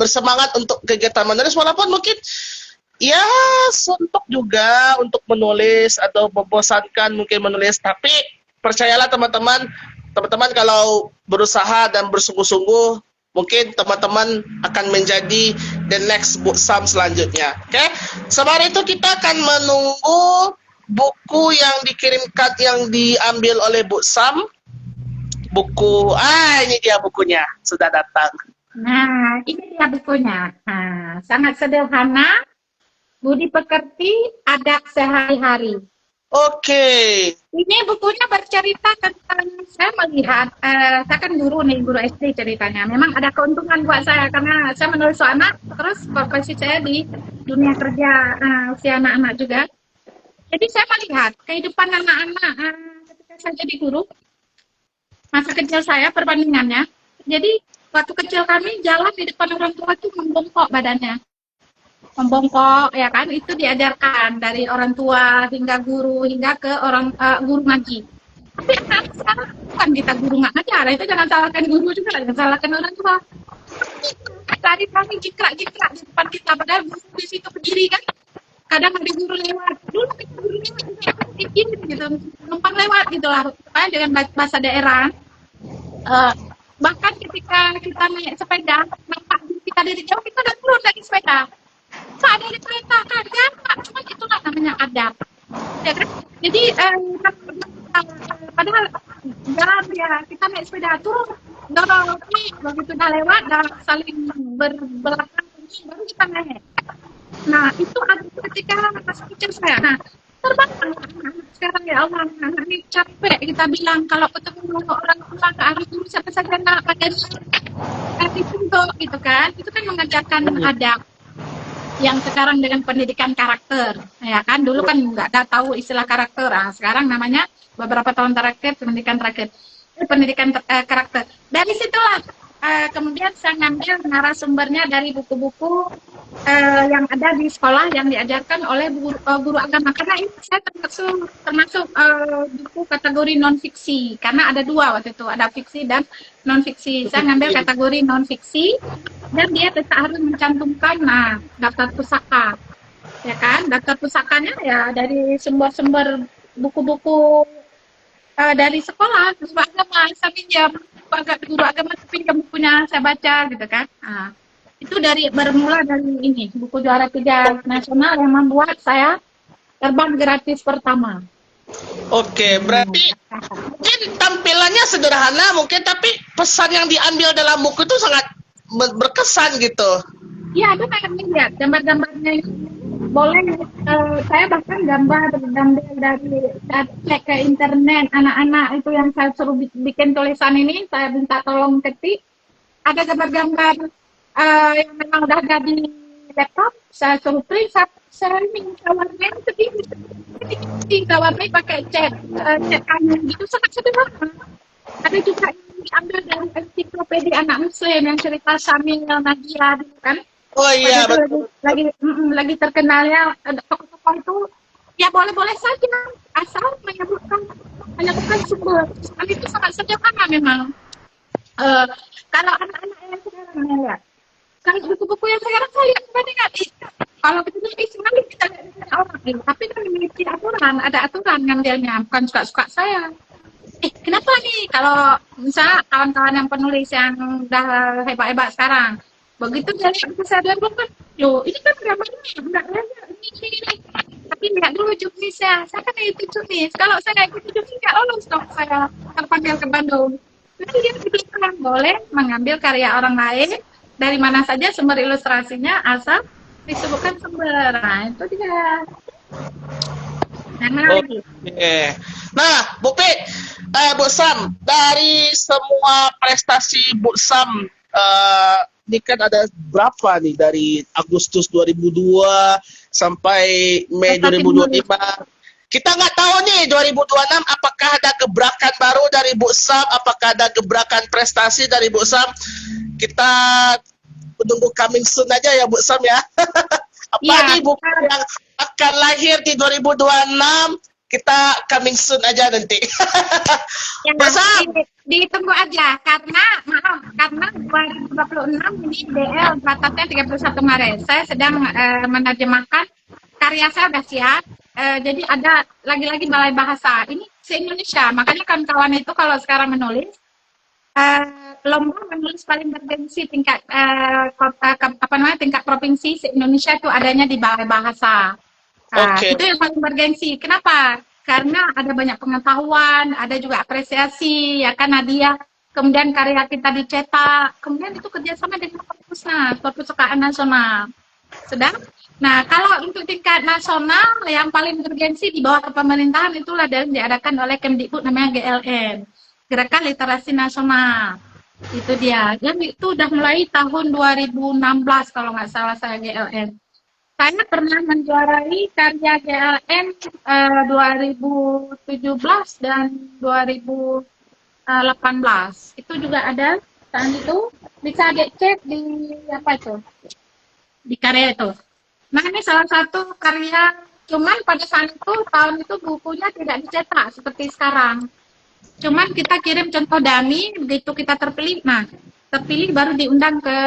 bersemangat untuk kegiatan menulis walaupun mungkin ya suntuk juga untuk menulis atau membosankan mungkin menulis, tapi percayalah teman-teman kalau berusaha dan bersungguh-sungguh mungkin teman-teman akan menjadi the next Bu Sam selanjutnya. Oke? Sembari itu kita akan menunggu buku yang dikirimkan yang diambil oleh Bu Sam. Buku, ini dia bukunya, sudah datang. Nah, ini dia bukunya. Nah, sangat sederhana, budi pekerti, adab sehari-hari. Oke. Ini bukunya bercerita tentang, saya melihat, saya kan guru nih, guru SD ceritanya. Memang ada keuntungan buat saya, karena saya menulis soal anak, terus profesi saya di dunia kerja usia anak-anak juga. Jadi saya melihat kehidupan anak-anak ketika saya jadi guru, masa kecil saya perbandingannya. Jadi waktu kecil kami jalan di depan orang tua itu membongkok badannya. Membongkok ya kan, itu diajarkan dari orang tua hingga guru hingga ke orang guru ngaji. Tapi sekarang kan kita guru nggak ngajar, itu jangan salahkan guru juga, jangan salahkan orang tua. Tadi kami jikrak-jikrak di depan kita, padahal guru di situ berdiri kan. Kadang ada guru lewat, dulu kita guru lewat gitu, numpang lewat gitu lah, dengan bahasa daerah. Bahkan ketika kita naik sepeda, nampak kita dari jauh, kita udah turun dari sepeda. Pak, dari kereta kan, cuma itulah namanya adab. Ya kan? Jadi padahal jalan ya, kita naik sepeda turun, dorong, begitu udah lewat, udah saling berbelakang, baru kita naik. Nah, itu ada ketika masa kecil saya. Nah, terbang sekarang ya Allah, anak ini capek kita bilang kalau ketemu orang tua ke arah dulu siapa saja nak pada ditunjuk gitu kan. Itu kan mengajarkan adab yang sekarang dengan pendidikan karakter. Ya kan, dulu kan nggak ada tahu istilah karakter. Nah, sekarang namanya beberapa tahun terakhir pendidikan karakter. Dari situlah kemudian saya ngambil narasumbernya dari buku-buku yang ada di sekolah yang diajarkan oleh guru agama, karena ini saya termasuk buku kategori non fiksi karena ada dua waktu itu, ada fiksi dan non fiksi. Saya ngambil kategori non fiksi dan dia tetap harus mencantumkan daftar pusaka, ya kan, daftar pusakanya ya dari sumber-sumber buku-buku dari sekolah, terus agama saya pinjam, guru agama pinjam bukunya saya baca gitu kan. Itu bermula dari ini, buku juara 3 nasional yang membuat saya terbang gratis pertama. Oke, berarti mungkin tampilannya sederhana mungkin, tapi pesan yang diambil dalam buku itu sangat berkesan gitu. Iya, benar, lihat gambar-gambarnya boleh. Saya bahkan gambar dari cek ke internet anak-anak itu yang saya suruh bikin tulisan ini, saya minta tolong ketik, ada gambar-gambar yang memang udah ada di laptop, saya suruh print, saya minta warnanya sedikit, warnanya pakai cat kayu gitu, sangat sederhana. Ada juga yang diambil dari ensiklopedia anak muslim yang cerita Samil Nadia gitu kan. Oh iya, betul. Lagi terkenalnya tokoh-tokoh itu ya boleh-boleh saja asal menyebutkan sumber. Itu sangat sederhana memang. Kalau anak-anak yang sekarang lihat, kalau buku-buku yang sekarang saya lihat perbandingan, kalau kita sekali kita lihat orang ini, tapi kan memiliki aturan, ada aturan ngambilnya, bukan suka-suka saya. Kenapa nih kalau misalnya kawan-kawan yang penulis yang udah hebat-hebat sekarang, begitu dia lihat buku saya 20 kan, loh ini kan gambarnya enggak ada ini. tapi lihat dulu juknisnya. Saya kan itu juknis. Kalau saya nggak ikut juknis, nggak lolos dong saya terpanggil ke Bandung. Jadi dia bilang boleh mengambil karya orang lain dari mana saja sumber ilustrasinya asal disebutkan sumber. Nah, itu dia. Nah, Oke. Nah, Bu Pit, Bu Sam, dari semua prestasi Bu Sam, ini kan ada berapa nih dari Agustus 2002 sampai Mei 2025. Kita nggak tahu nih 2026 apakah ada gebrakan baru dari Bu Sam, apakah ada gebrakan prestasi dari Bu Sam. Kita menunggu coming soon aja ya Bu Sam ya. Apa nih buku yang akan lahir di 2026? Kita coming soon aja nanti. Ya, Bu Sam, ditunggu aja karena maaf karena 2026 ini DL batasnya 31 Maret. Saya sedang menerjemahkan karya saya udah siap. Jadi ada lagi-lagi balai bahasa ini se-Indonesia. Makanya kawan-kawan itu kalau sekarang menulis lomba menulis paling bergengsi tingkat tingkat provinsi se-Indonesia itu adanya di balai bahasa. Nah, itu yang paling bergengsi. Kenapa? Karena ada banyak pengetahuan, ada juga apresiasi, ya kan Nadia. Kemudian karya kita dicetak, kemudian itu kerjasama dengan Perpustakaan Nasional. Nah, kalau untuk tingkat nasional yang paling bergengsi di bawah kepemerintahan itulah yang diadakan oleh Kemdikbud namanya GLN, Gerakan Literasi Nasional. Itu dia. Yang itu udah mulai tahun 2016 kalau nggak salah saya GLN. Saya pernah menjuarai karya GLN 2017 dan 2018. Itu juga ada saat itu bisa dicek di apa itu? Di karya itu. Nah, ini salah satu karya, cuman pada saat itu tahun itu bukunya tidak dicetak seperti sekarang. Cuman kita kirim contoh dummy, begitu kita terpilih, nah terpilih baru diundang ke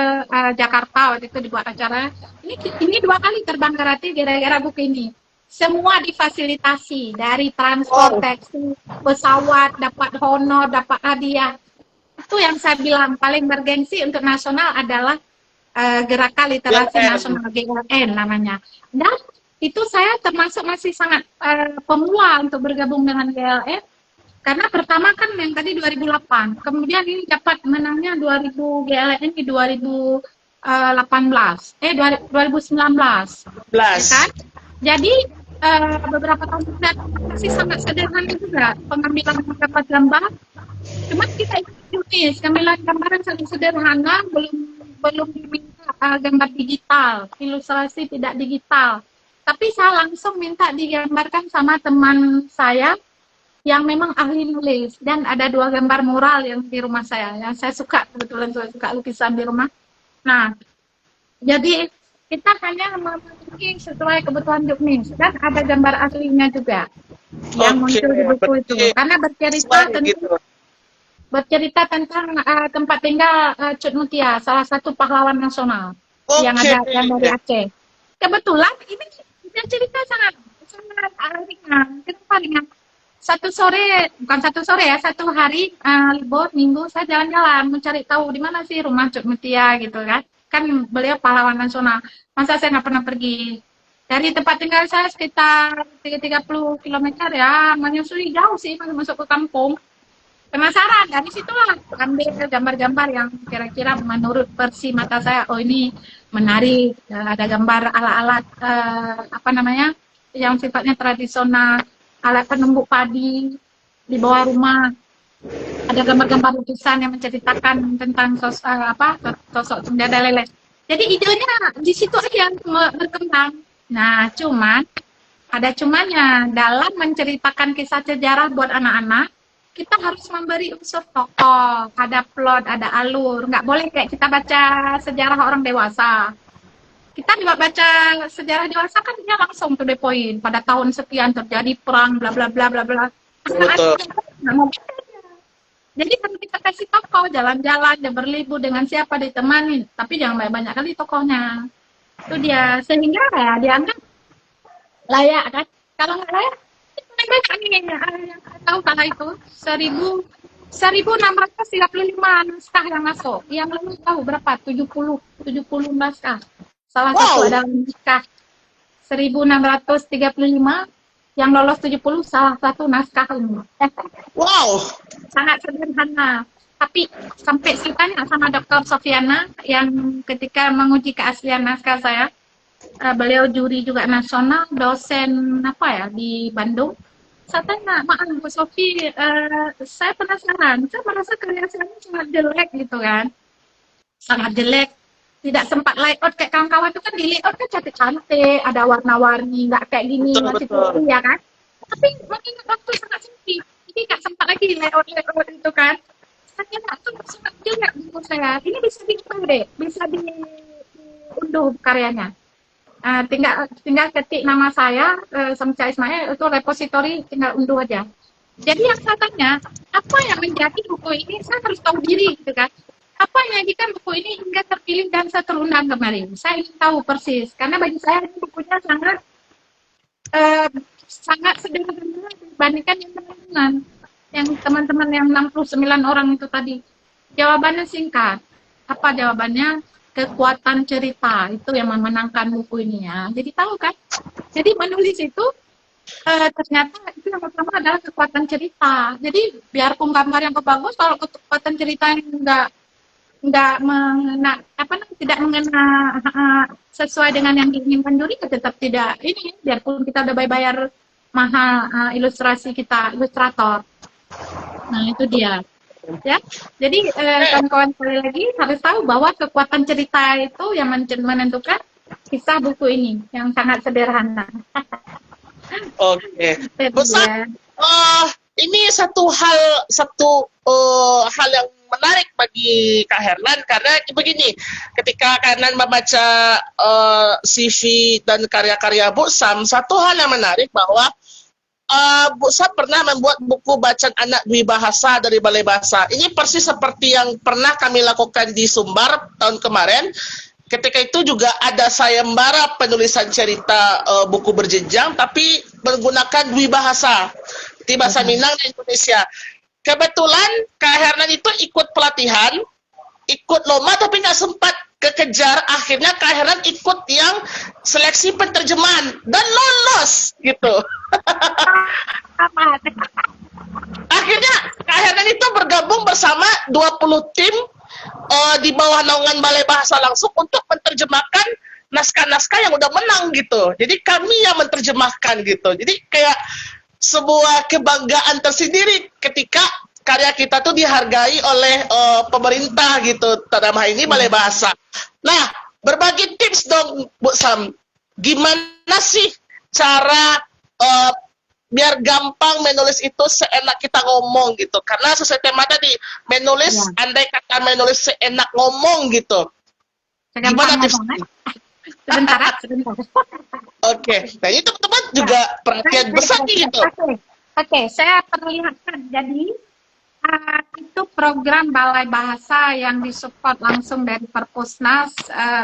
Jakarta waktu itu dibuat acara. Ini 2 kali terbang gratis gara-gara buku ini. Semua difasilitasi dari transportasi, pesawat, dapat honor, dapat hadiah. Itu yang saya bilang paling bergengsi untuk nasional adalah Gerakan Literasi Nasional GLN namanya. Dan itu saya termasuk masih sangat pemula untuk bergabung dengan GLN. Karena pertama kan yang tadi 2008, kemudian ini dapat menangnya 2000 GLN di 2018, 2019. Ya kan? Jadi beberapa tahun kemudian masih sangat sederhana juga pengambilan beberapa gambar. Cuma kita ikut juknis, pengambilan gambar sangat sederhana, belum diminta gambar digital, ilustrasi tidak digital. Tapi saya langsung minta digambarkan sama teman saya yang memang ahli nulis, dan ada 2 gambar mural yang di rumah saya yang saya suka, kebetulan saya suka lukisan di rumah. Nah, jadi kita hanya memiliki sesuai kebutuhan juknis, dan ada gambar aslinya juga yang muncul di buku itu, karena bercerita tentang tempat tinggal Cut Mutia, salah satu pahlawan nasional yang dari Aceh. Kebetulan ini cerita sangat ringan. Kenapa ringan? Satu hari libur minggu saya jalan-jalan mencari tahu di mana sih rumah Cut Mutia gitu kan. Kan beliau pahlawan nasional. Masa saya nggak pernah pergi. Dari tempat tinggal saya sekitar 30 km ya, menyusuri jauh sih masuk ke kampung. Penasaran, dari situlah ambil gambar-gambar yang kira-kira menurut versi mata saya, oh ini menarik, ada gambar alat-alat yang sifatnya tradisional, alat penumbuk padi di bawah rumah, ada gambar-gambar lukisan yang menceritakan tentang sosok Sunda Lele. Jadi idenya di situ aja berkembang. Nah, cumannya dalam menceritakan kisah sejarah buat anak-anak, kita harus memberi unsur tokoh, ada plot, ada alur. Nggak boleh kayak kita baca sejarah orang dewasa. Kita juga baca sejarah dewasa kan dia langsung to the point. Pada tahun sekian terjadi perang, bla bla bla bla bla. Jadi kalau kita kasih tokoh, jalan-jalan, dia berlibur dengan siapa ditemani, tapi jangan banyak-banyak kali tokohnya. Itu dia, sehingga ya dianggap layak kan. Kalau nggak layak, yang tahu kala itu 1635 naskah yang masuk. Yang lalu tahu berapa? 70 naskah. Salah satu adalah naskah 1635, yang lolos 70 salah satu naskah ini. Wow. Sangat sederhana. Tapi sampai saya tanya sama Dr. Sofiana yang ketika menguji keaslian naskah saya, beliau juri juga nasional, dosen apa ya di Bandung. Saya tanya, maaf Bu Sofi, saya penasaran, saya merasa karya saya sangat jelek gitu kan. Sangat jelek, tidak sempat layout kayak kawan-kawan itu kan di layout kan cantik-cantik, ada warna-warni, nggak kayak gini, masih putih ya kan. Tapi mengingat waktu sangat sempit, jadi nggak sempat lagi layout itu kan. Saya kira itu sangat jelek menurut saya. Ini bisa diunduh deh, bisa diunduh karyanya. Tinggal ketik nama saya, Samsia Ismail, itu repositori, tinggal unduh aja. Jadi yang saya tanya, apa yang menjadi buku ini, saya harus tahu diri gitu kan. Apa yang menjadikan buku ini hingga terpilih dan saya terundang kemarin. Saya ingin tahu persis, karena bagi saya ini bukunya sangat sederhana dibandingkan yang teman-teman. Yang teman-teman yang 69 orang itu tadi. Jawabannya singkat. Apa jawabannya? Kekuatan cerita itu yang memenangkan buku ini ya. Jadi tahu kan? Jadi menulis itu ternyata itu yang pertama adalah kekuatan cerita. Jadi biarpun gambar yang bagus, kalau kekuatan cerita yang nggak mengena tidak mengena sesuai dengan yang diinginkan juri, tetap tidak ini. Biarpun kita udah bayar mahal ilustrasi kita, ilustrator. Nah itu dia. Ya, jadi kawan-kawan sekali lagi harus tahu bahwa kekuatan cerita itu yang menentukan kisah buku ini yang sangat sederhana. Oke. Besar. Ini satu hal yang menarik bagi Kak Hernan karena begini, ketika Kak Hernan membaca CV dan karya-karya Bu Sam, satu hal yang menarik bahwa Bu Sam pernah membuat buku bacaan anak dwi bahasa dari Balai Bahasa. Ini persis seperti yang pernah kami lakukan di Sumbar tahun kemarin. Ketika itu juga ada sayembara penulisan cerita buku berjenjang, tapi menggunakan dwi bahasa, di bahasa Minang dan Indonesia. Kebetulan Kak Hernan itu ikut pelatihan, ikut lomba tapi nggak sempat kekejar. Akhirnya Kak Hernan ikut yang seleksi penerjemahan dan lolos gitu. Akhirnya Kak Hernan itu bergabung bersama 20 tim di bawah naungan Balai Bahasa langsung untuk menerjemahkan naskah-naskah yang udah menang gitu. Jadi kami yang menerjemahkan gitu. Jadi kayak sebuah kebanggaan tersendiri ketika karya kita tuh dihargai oleh pemerintah gitu, dalam hal ini Balai Bahasa. Nah, berbagi tips dong Bu Sam, gimana sih cara biar gampang menulis itu seenak kita ngomong gitu, karena sesuai tema tadi menulis andai kata menulis seenak ngomong gitu. Gimana tips? Sebentar. Oke, nah ini teman-teman juga perhatian besar gitu. Oke, saya perlihatkan. Jadi itu program Balai Bahasa yang disupport langsung dari Perpusnas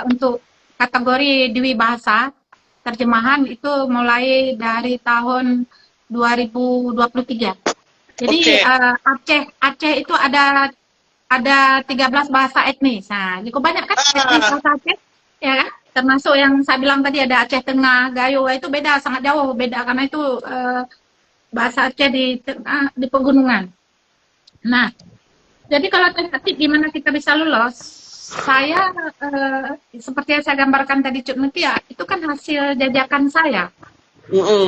untuk kategori dwi bahasa terjemahan itu mulai dari tahun 2023. Jadi Aceh itu ada 13 bahasa etnis. Nah, cukup banyak kan etnis bahasa Aceh, ya kan? Termasuk yang saya bilang tadi ada Aceh Tengah, Gayo, itu beda, sangat jauh beda karena itu bahasa Aceh di pegunungan. Nah, jadi kalau tentatif gimana kita bisa lolos? Saya seperti yang saya gambarkan tadi Cuk Mutia, itu kan hasil jajakan saya.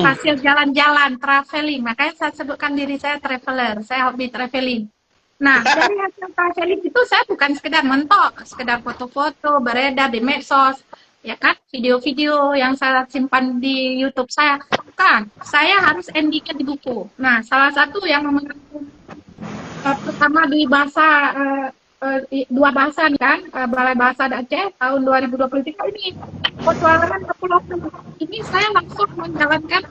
Hasil jalan-jalan, traveling. Makanya saya sebutkan diri saya traveler, saya hobi traveling. Nah, dari hasil traveling itu saya bukan sekedar mentok, sekedar foto-foto, beredar di medsos, ya kan, video-video yang saya simpan di YouTube saya. Bukan, saya harus endingnya di buku. Nah, salah satu yang memenangkan pertama di bahasa dua bahasa kan, Balai Bahasa Aceh tahun 2023 ini petualangan ke Pulau ini saya langsung menjalankan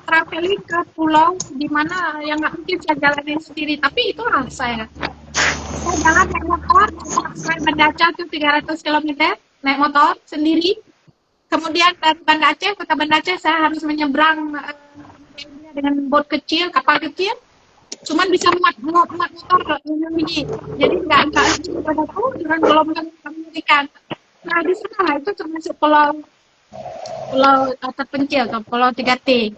traveling ke pulau di mana yang nggak mungkin saya jalanin sendiri, tapi itulah saya jalan naik motor sampai Banda Aceh itu 300 km naik motor sendiri, kemudian dari Banda Aceh, kota Banda Aceh saya harus menyeberang dengan bot kecil, kapal kecil, cuman bisa muat motor ini, jadi nggak pada tahu dengan gelombang mengerikan. Nah di sana itu termasuk pulau pulau terpencil atau pulau 3T.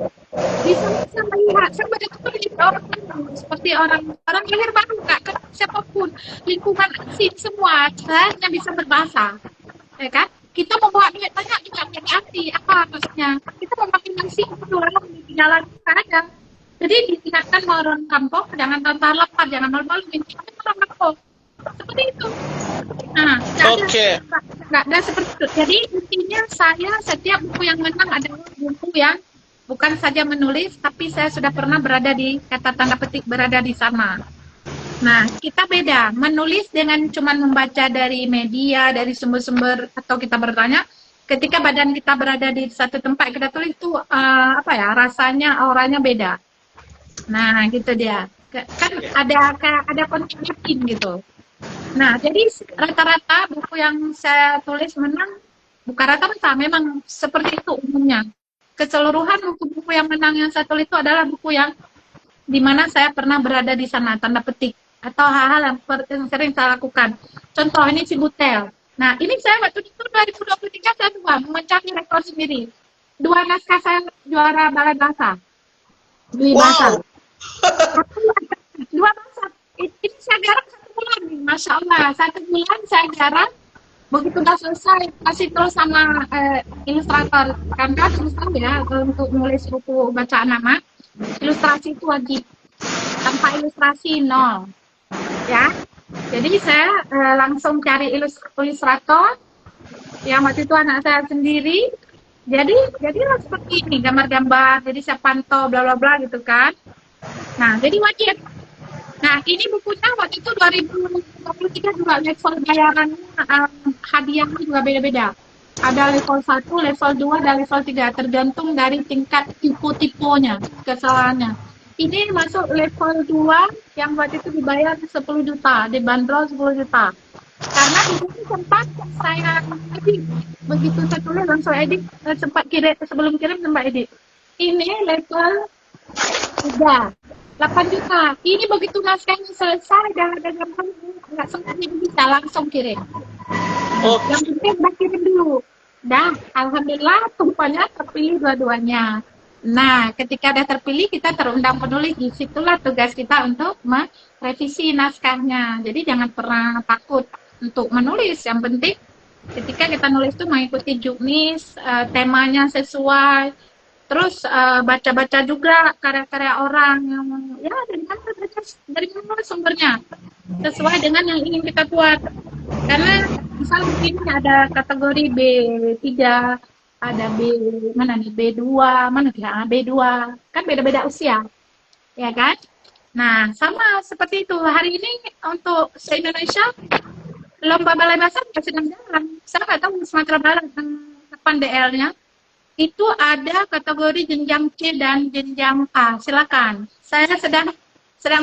Di sana saya melihat, saya betul-betul lihat orang seperti orang lahir baru, Kak, kan siapapun, lingkungan asing semua, saya hanya bisa berbahasa, ya kan? Kita mau bawa duit banyak juga hati-hati, apa maksudnya? Kita mau makin nasi itu orang di jalan nggak ada. Jadi diingatkan mau orang kampung, jangan tanpa lapar, jangan malu-malu, minta orang kampung. Seperti itu. Nah, Oke. nggak ada seperti itu. Jadi intinya saya setiap buku yang menang adalah buku yang bukan saja menulis, tapi saya sudah pernah berada di kata tanda petik berada di sana. Nah, kita beda. Menulis dengan cuma membaca dari media, dari sumber-sumber, atau kita bertanya. Ketika badan kita berada di satu tempat kita tulis itu apa ya? Rasanya, auranya beda. Nah, gitu dia. Kan ada konflik gitu. Nah, jadi rata-rata buku yang saya tulis menang, bukan rata-rata, memang seperti itu umumnya. Keseluruhan buku-buku yang menang yang saya tulis itu adalah buku yang dimana saya pernah berada di sana, tanda petik, atau hal-hal yang sering saya lakukan. Contoh, ini si Butel. Nah, ini saya waktu itu 2023 saya memecahkan rekor sendiri. 2 naskah saya juara balai bahasa. Dwi bahasa. Wow. 2 bahasa. Ini saya garap 1 bulan nih, Masya Allah. 1 bulan saya garap, begitu udah selesai, kasih terus sama ilustrator. Kan susah ya untuk nulis buku bacaan nama. Ilustrasi itu wajib. Tanpa ilustrasi, nol. Ya. Jadi saya langsung cari ilustrator, yang waktu itu anak saya sendiri. Jadilah seperti ini, gambar-gambar, jadi saya pantau, bla bla bla gitu kan. Nah, jadi wajib. Nah, ini bukunya waktu itu 2023 juga level bayarannya, hadiahnya juga beda-beda. Ada level 1, level 2, dan level 3, tergantung dari tingkat tipe-tipenya, kesalahannya. Ini masuk level 2 yang waktu itu dibayar 10 juta, dibanderol 10 juta. Karena di sini sempat saya edit, begitu saya tulis langsung edit, sempat kirim, sebelum kirim sempat edit. Ini level 3, 8 juta. Ini begitu naskahnya selesai, dan ada gambar, nggak sempat bisa langsung kirim. Yang penting udah kirim dulu. Dan alhamdulillah rupanya terpilih dua-duanya. Nah, ketika udah terpilih, kita terundang penulis. Disitulah tugas kita untuk merevisi naskahnya. Jadi jangan pernah takut untuk menulis. Yang penting ketika kita nulis itu mengikuti juknis, temanya sesuai. Terus baca-baca juga karya-karya orang yang ya dari mana sumbernya sesuai dengan yang ingin kita buat. Karena misal mungkin ada kategori B3, ada B2, mana ya B2, kan beda-beda usia, ya kan? Nah, sama seperti itu. Hari ini untuk se-Indonesia lomba balai bahasa sedang jalan. Saya nggak tahu Sumatera Barat kapan DL-nya. Itu ada kategori jenjang C dan jenjang A. Silakan. Saya sedang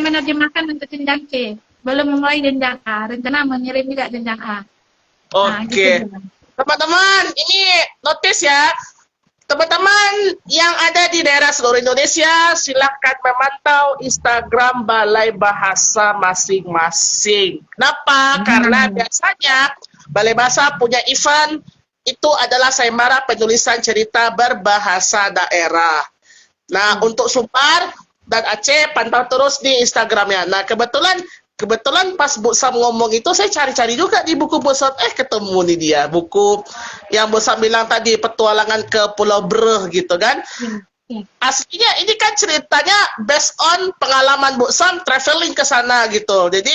menerjemahkan untuk jenjang C. Belum memulai jenjang A. Rencana mengirim juga jenjang A. Nah, Oke. gitu. Teman-teman, ini notis ya. Teman-teman yang ada di daerah seluruh Indonesia, silakan memantau Instagram Balai Bahasa masing-masing. Kenapa? Karena biasanya Balai Bahasa punya event, itu adalah sayembara penulisan cerita berbahasa daerah. Nah, untuk Sumbar dan Aceh, pantau terus di Instagramnya. Nah, kebetulan pas Bu Sam ngomong itu, saya cari-cari juga di buku Bu Sam, ketemu nih dia, buku yang Bu Sam bilang tadi, Petualangan ke Pulau Breh gitu kan. Aslinya ini kan ceritanya based on pengalaman Bu Sam traveling ke sana gitu. Jadi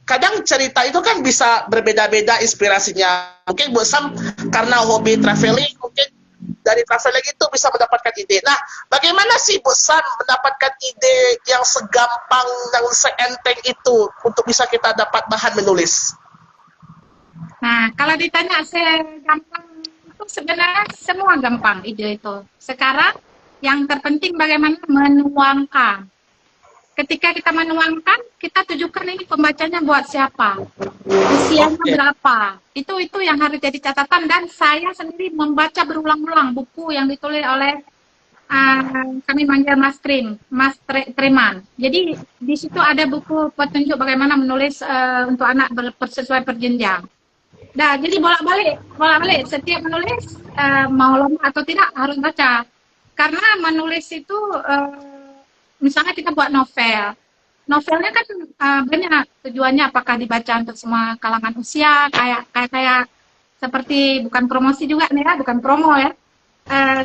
kadang cerita itu kan bisa berbeda-beda inspirasinya. Mungkin Bu Sam karena hobi traveling, mungkin dari traveling itu bisa mendapatkan ide. Nah, bagaimana sih Bu Sam mendapatkan ide yang segampang, yang seenteng itu untuk bisa kita dapat bahan menulis? Nah, kalau ditanya saya gampang, itu sebenarnya semua gampang ide itu. Sekarang yang terpenting bagaimana menuangkan. Ketika kita menuangkan, kita tujukan ini pembacanya buat siapa, usianya berapa. Itu yang harus jadi catatan. Dan saya sendiri membaca berulang-ulang buku yang ditulis oleh kami manggil Mas Triman. Jadi di situ ada buku petunjuk bagaimana menulis untuk anak sesuai berjenjang. Nah, jadi bolak-balik setiap menulis mau lomba atau tidak harus baca. Karena menulis itu misalnya kita buat novel. Novelnya kan banyak tujuannya, apakah dibaca untuk semua kalangan usia, kayak seperti, bukan promosi juga nih ya, bukan promo ya.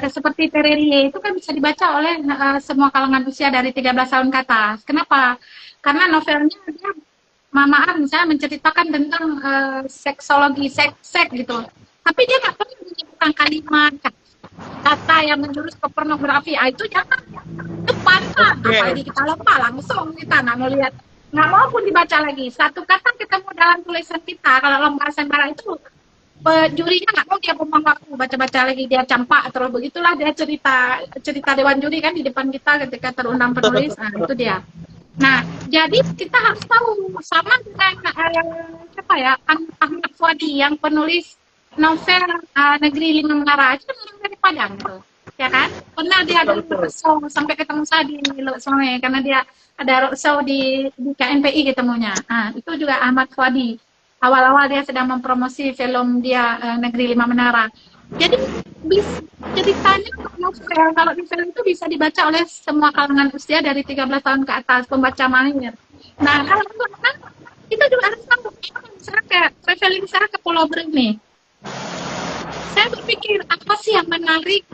Seperti Terelie itu kan bisa dibaca oleh semua kalangan usia dari 13 tahun ke atas. Kenapa? Karena novelnya dia maaf misalnya menceritakan tentang seksologi, seks gitu. Tapi dia nggak pernah menyebutkan kalimat kata yang menjurus ke pornografi. Itu jangan, depan kan. Apalagi kita lupa langsung kita nggak mau pun dibaca lagi. Satu kata ketemu dalam tulisan kita. Kalau lomba sayembara itu jurinya nggak mau, dia buang waktu baca-baca lagi, dia campak terus, begitulah dia cerita dewan juri kan di depan kita ketika terundang penulis. Nah itu dia. Nah, jadi kita harus tahu, sama dengan siapa ya, Ahmad Fuadi yang penulis novel Negeri Lima Menara, itu kan orang dari Padang tuh, ya kan? Pernah dia ada roadshow sampai ketemu saya di Lok Songe, karena dia ada roadshow di KNPI ketemunya. Nah, itu juga Ahmad Fuadi. Awal-awal dia sedang mempromosi film dia Negeri Lima Menara. Jadi ceritanya novel, kalau di film itu bisa dibaca oleh semua kalangan usia dari 13 tahun ke atas, pembaca mahir. Nah, kalau anak itu juga harus tahu. Misalnya kayak traveling saya ke Pulau Brunei, saya berpikir apa sih yang menarik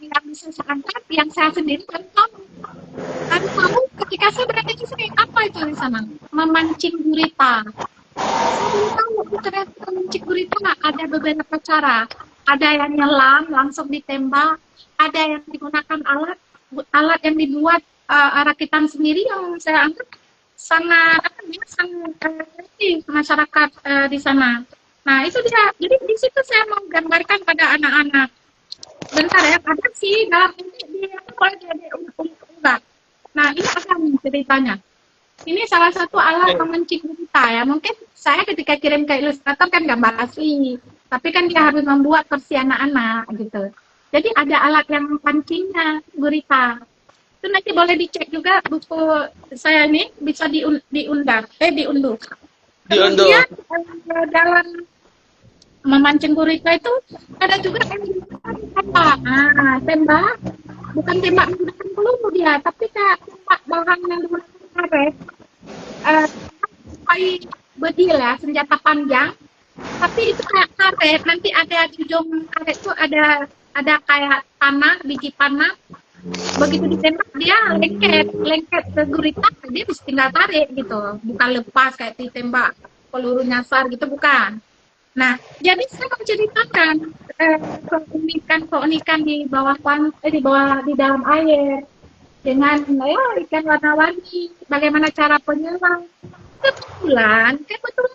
yang bisa saya angkat, yang saya sendiri baru tahu. Baru tahu ketika saya berada di sini, apa itu di sana? Memancing gurita. Saya baru tahu ternyata memancing gurita ada beberapa cara. Ada yang nyelam langsung ditembak, ada yang digunakan alat yang dibuat rakitan sendiri yang saya anggap sangat efektif masyarakat di sana. Nah itu dia. Jadi di situ saya mau gambarkan pada anak-anak. Bentar ya, ada sih dalam ini dia boleh jadi unggah. Nah ini akan ceritanya. Ini salah satu alat memancing gurita ya. Mungkin saya ketika kirim ke ilustrator kan gambar asli, tapi kan dia harus membuat versi anak-anak gitu. Jadi ada alat yang pancingnya gurita. Itu nanti boleh dicek juga buku saya ini, bisa diunduh. Kemudian dalam memancing gurita itu ada juga yang tembak. Nah, tembak bukan tembak menggunakan peluru dia, tapi kayak tembak bahan yang digunakan karet. Bedil ya, senjata panjang. Tapi itu kayak karet, nanti ada di ujung karet itu ada kayak panah, biji panah. Begitu ditembak dia lengket ke gurita, dia bisa tinggal tarik gitu, bukan lepas kayak ditembak peluru nyasar gitu, bukan. Nah, jadi saya menceritakan keunikan di bawah di dalam air dengan ikan warna-warni, bagaimana cara penyelam. Kebetulan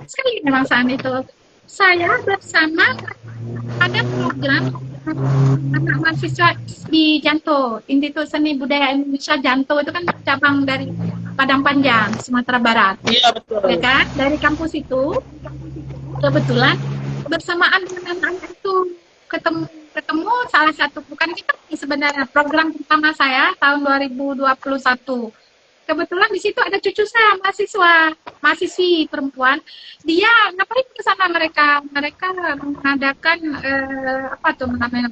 sekali memang saat itu saya bersama ada program anak mahasiswa di Janto, Institut Seni Budaya Indonesia Janto, itu kan cabang dari Padang Panjang, Sumatera Barat. Iya betul. Ya kan? Dari kampus itu kebetulan bersamaan dengan anak itu ketemu salah satu, bukan kita sebenarnya, program pertama saya tahun 2021. Kebetulan di situ ada cucu saya, mahasiswi perempuan. Dia ngapain ke sana mereka mengadakan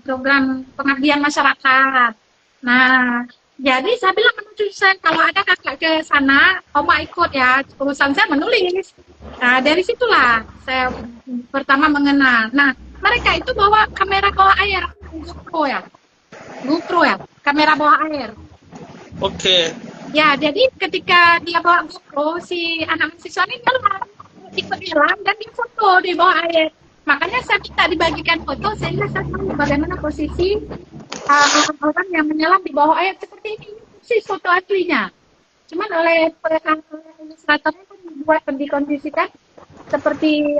program pengabdian masyarakat. Nah, jadi saya bilang sama cucu saya, kalau ada kakak ke sana, oma ikut ya, urusan saya menulis. Nah, dari situlah saya pertama mengenal. Nah, mereka itu bawa kamera bawah air, GoPro ya, kamera bawah air. Oke. Ya, jadi ketika dia bawa GoPro, si anak mahasiswa ini ikut nyelam dan dia foto di bawah air. Makanya saya minta dibagikan foto sehingga saya tahu bagaimana posisi orang yang menyelam di bawah air seperti ini. Si foto aslinya. Cuman oleh ilustratornya kan dibuat dikondisikan seperti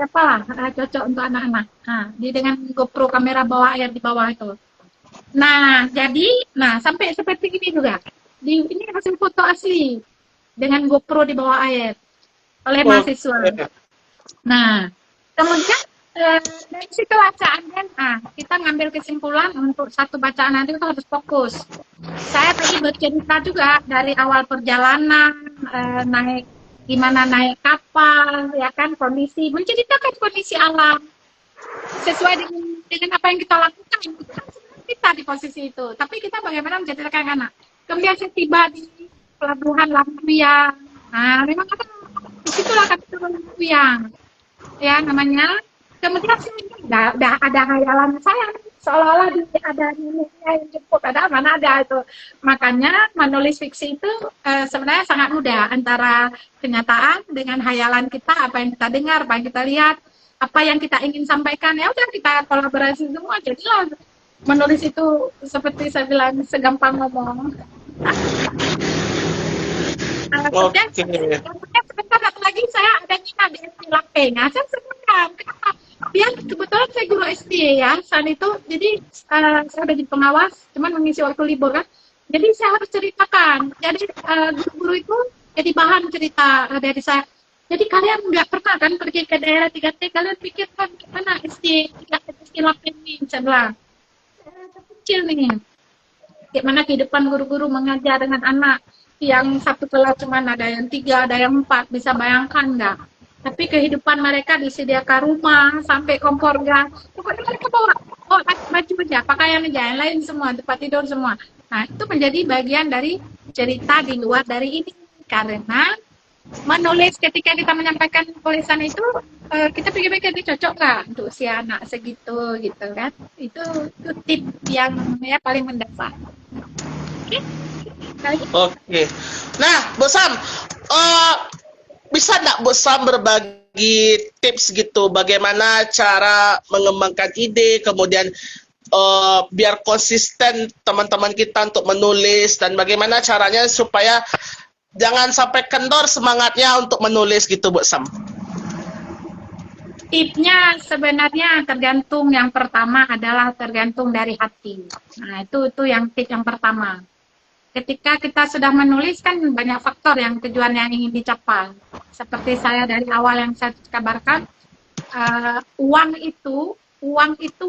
cocok untuk anak-anak. Nah, dengan GoPro kamera bawah air di bawah itu. Nah, sampai seperti ini juga. Ini hasil foto asli dengan GoPro di bawah air oleh mahasiswa. Nah, kemudian dari situ bacaannya, kita ngambil kesimpulan untuk satu bacaan nanti itu harus fokus. Saya tadi bercerita juga dari awal perjalanan, gimana naik kapal, ya kan, menceritakan kondisi alam, sesuai dengan apa yang kita lakukan. Kita di posisi itu, tapi kita bagaimana menceritakan anak. Kemudian saya tiba di pelabuhan Lampuyang. Nah, memang apa? Disitulah kami turun Lampuyang, ya namanya. Kemudian saya ada hayalan saya, seolah-olah ada neneknya yang jemput, ada mana ada itu. Makanya menulis fiksi itu sebenarnya sangat mudah antara kenyataan dengan hayalan kita, apa yang kita dengar, apa yang kita lihat, apa yang kita ingin sampaikan, ya udah kita kolaborasi semua. Jadilah menulis itu seperti saya bilang segampang ngomong. Kemudian sebentar lagi saya ada Nina di SD Lapeng. Saya senang. Kenapa? Dia kebetulan saya guru SD ya saat itu. Jadi saya udah jadi pengawas, cuman mengisi waktu libur kan. Jadi saya harus ceritakan. Jadi guru-guru itu jadi bahan cerita dari saya. Jadi kalian nggak pernah kan pergi ke daerah 3T, kalian pikirkan gimana SD Lapeng ini, saya bilang. Kecil nih. Gimana kehidupan guru-guru mengajar dengan anak yang satu kelas cuma ada yang 3, ada yang 4, bisa bayangkan nggak? Tapi kehidupan mereka disediakan rumah, sampai kompor gas. Pokoknya mereka bawa baju aja, pakaian aja, yang lain semua, tempat tidur semua. Nah, itu menjadi bagian dari cerita di luar dari ini. Karena menulis ketika kita menyampaikan tulisan itu, kita pikir-pikir ini cocok nggak untuk usia anak segitu, gitu kan. Itu tip yang ya paling mendasar. Oke. Nah, Bu Sam, bisa nggak Bu Sam berbagi tips gitu bagaimana cara mengembangkan ide, kemudian biar konsisten teman-teman kita untuk menulis, dan bagaimana caranya supaya jangan sampai kendor semangatnya untuk menulis gitu, Bu Sam? Tipnya sebenarnya tergantung, yang pertama adalah tergantung dari hati. Nah, itu yang tip yang pertama. Ketika kita sudah menulis kan banyak faktor yang tujuan yang ingin dicapai. Seperti saya dari awal yang saya kabarkan, uang itu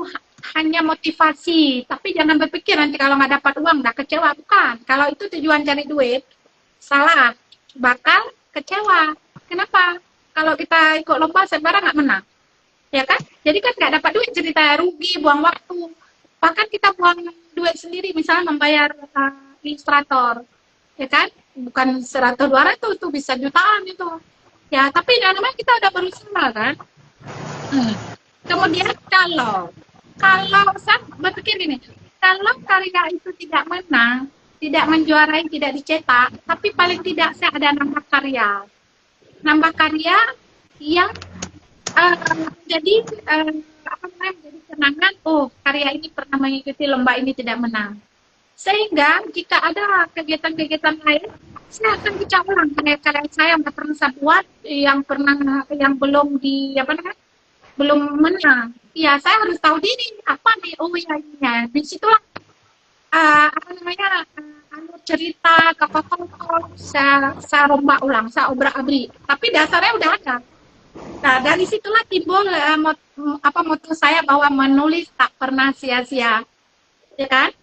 hanya motivasi, tapi jangan berpikir nanti kalau nggak dapat uang udah kecewa, bukan. Kalau itu tujuan cari duit, salah, bakal kecewa. Kenapa? Kalau kita ikut lomba sebenarnya nggak menang, ya kan? Jadi kan nggak dapat duit, cerita rugi, buang waktu. Bahkan kita buang duit sendiri, misalnya membayar ilustrator, ya kan? Bukan 100-200 itu bisa jutaan itu. Ya, tapi namanya kita udah berusaha kan. Kemudian kalau saya berpikir ini, kalau karya itu tidak menang, tidak menjuarai, tidak dicetak, tapi paling tidak saya ada nambah karya yang jadi kenangan. Oh, karya ini pernah mengikuti lomba ini, tidak menang. Sehingga jika ada kegiatan-kegiatan lain, saya akan baca ulang karya-karya saya yang pernah saya buat, yang belum belum menang. Ya, saya harus tahu diri apa nih. Oh ya, ini disitulah cerita kapal-kapal saya rombak ulang, saya obrak-abrik. Tapi dasarnya udah ada. Nah, dari situlah timbul moto saya bahwa menulis tak pernah sia-sia, ya kan?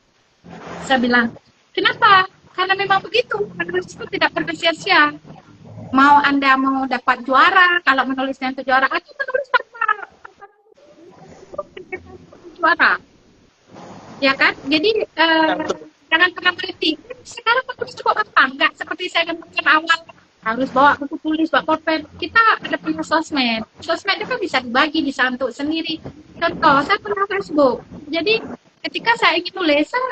Saya bilang, kenapa? Karena memang begitu, menulis itu tidak pernah sia-sia. Mau Anda mau dapat juara, kalau menulisnya itu juara, atau menulis tanpa juara, ya kan? Jadi jangan pernah berhenti. Sekarang menulis cukup gampang, nggak seperti saya gambarkan awal harus bawa buku tulis, bawa pulpen. Kita ada punya sosmed itu kan bisa dibagi, bisa untuk sendiri. Contoh, saya punya Facebook. Jadi ketika saya ingin tulis, saya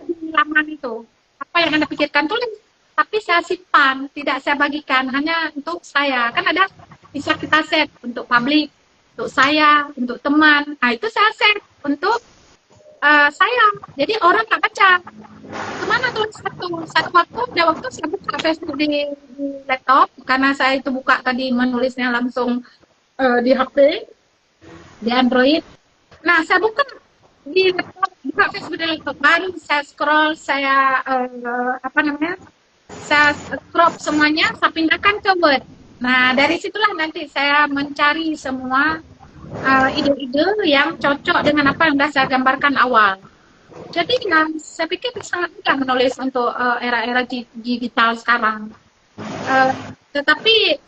di laman itu apa yang Anda pikirkan tulis, tapi saya simpan, tidak saya bagikan, hanya untuk saya. Kan ada bisa kita set untuk publik, untuk saya, untuk teman. Nah, itu saya set untuk saya. Jadi orang tak baca. Kemana tulis satu waktu saya buka Facebook di laptop, karena saya itu buka tadi menulisnya langsung di HP, di Android. Nah, saya buka di laptop, buka Facebook di laptop, baru saya scroll, saya saya crop semuanya, saya pindahkan ke Word. Nah, dari situlah nanti saya mencari semua ide-ide yang cocok dengan apa yang sudah saya gambarkan awal. Jadi saya pikir sangat mudah menulis untuk era-era digital sekarang. Tetapi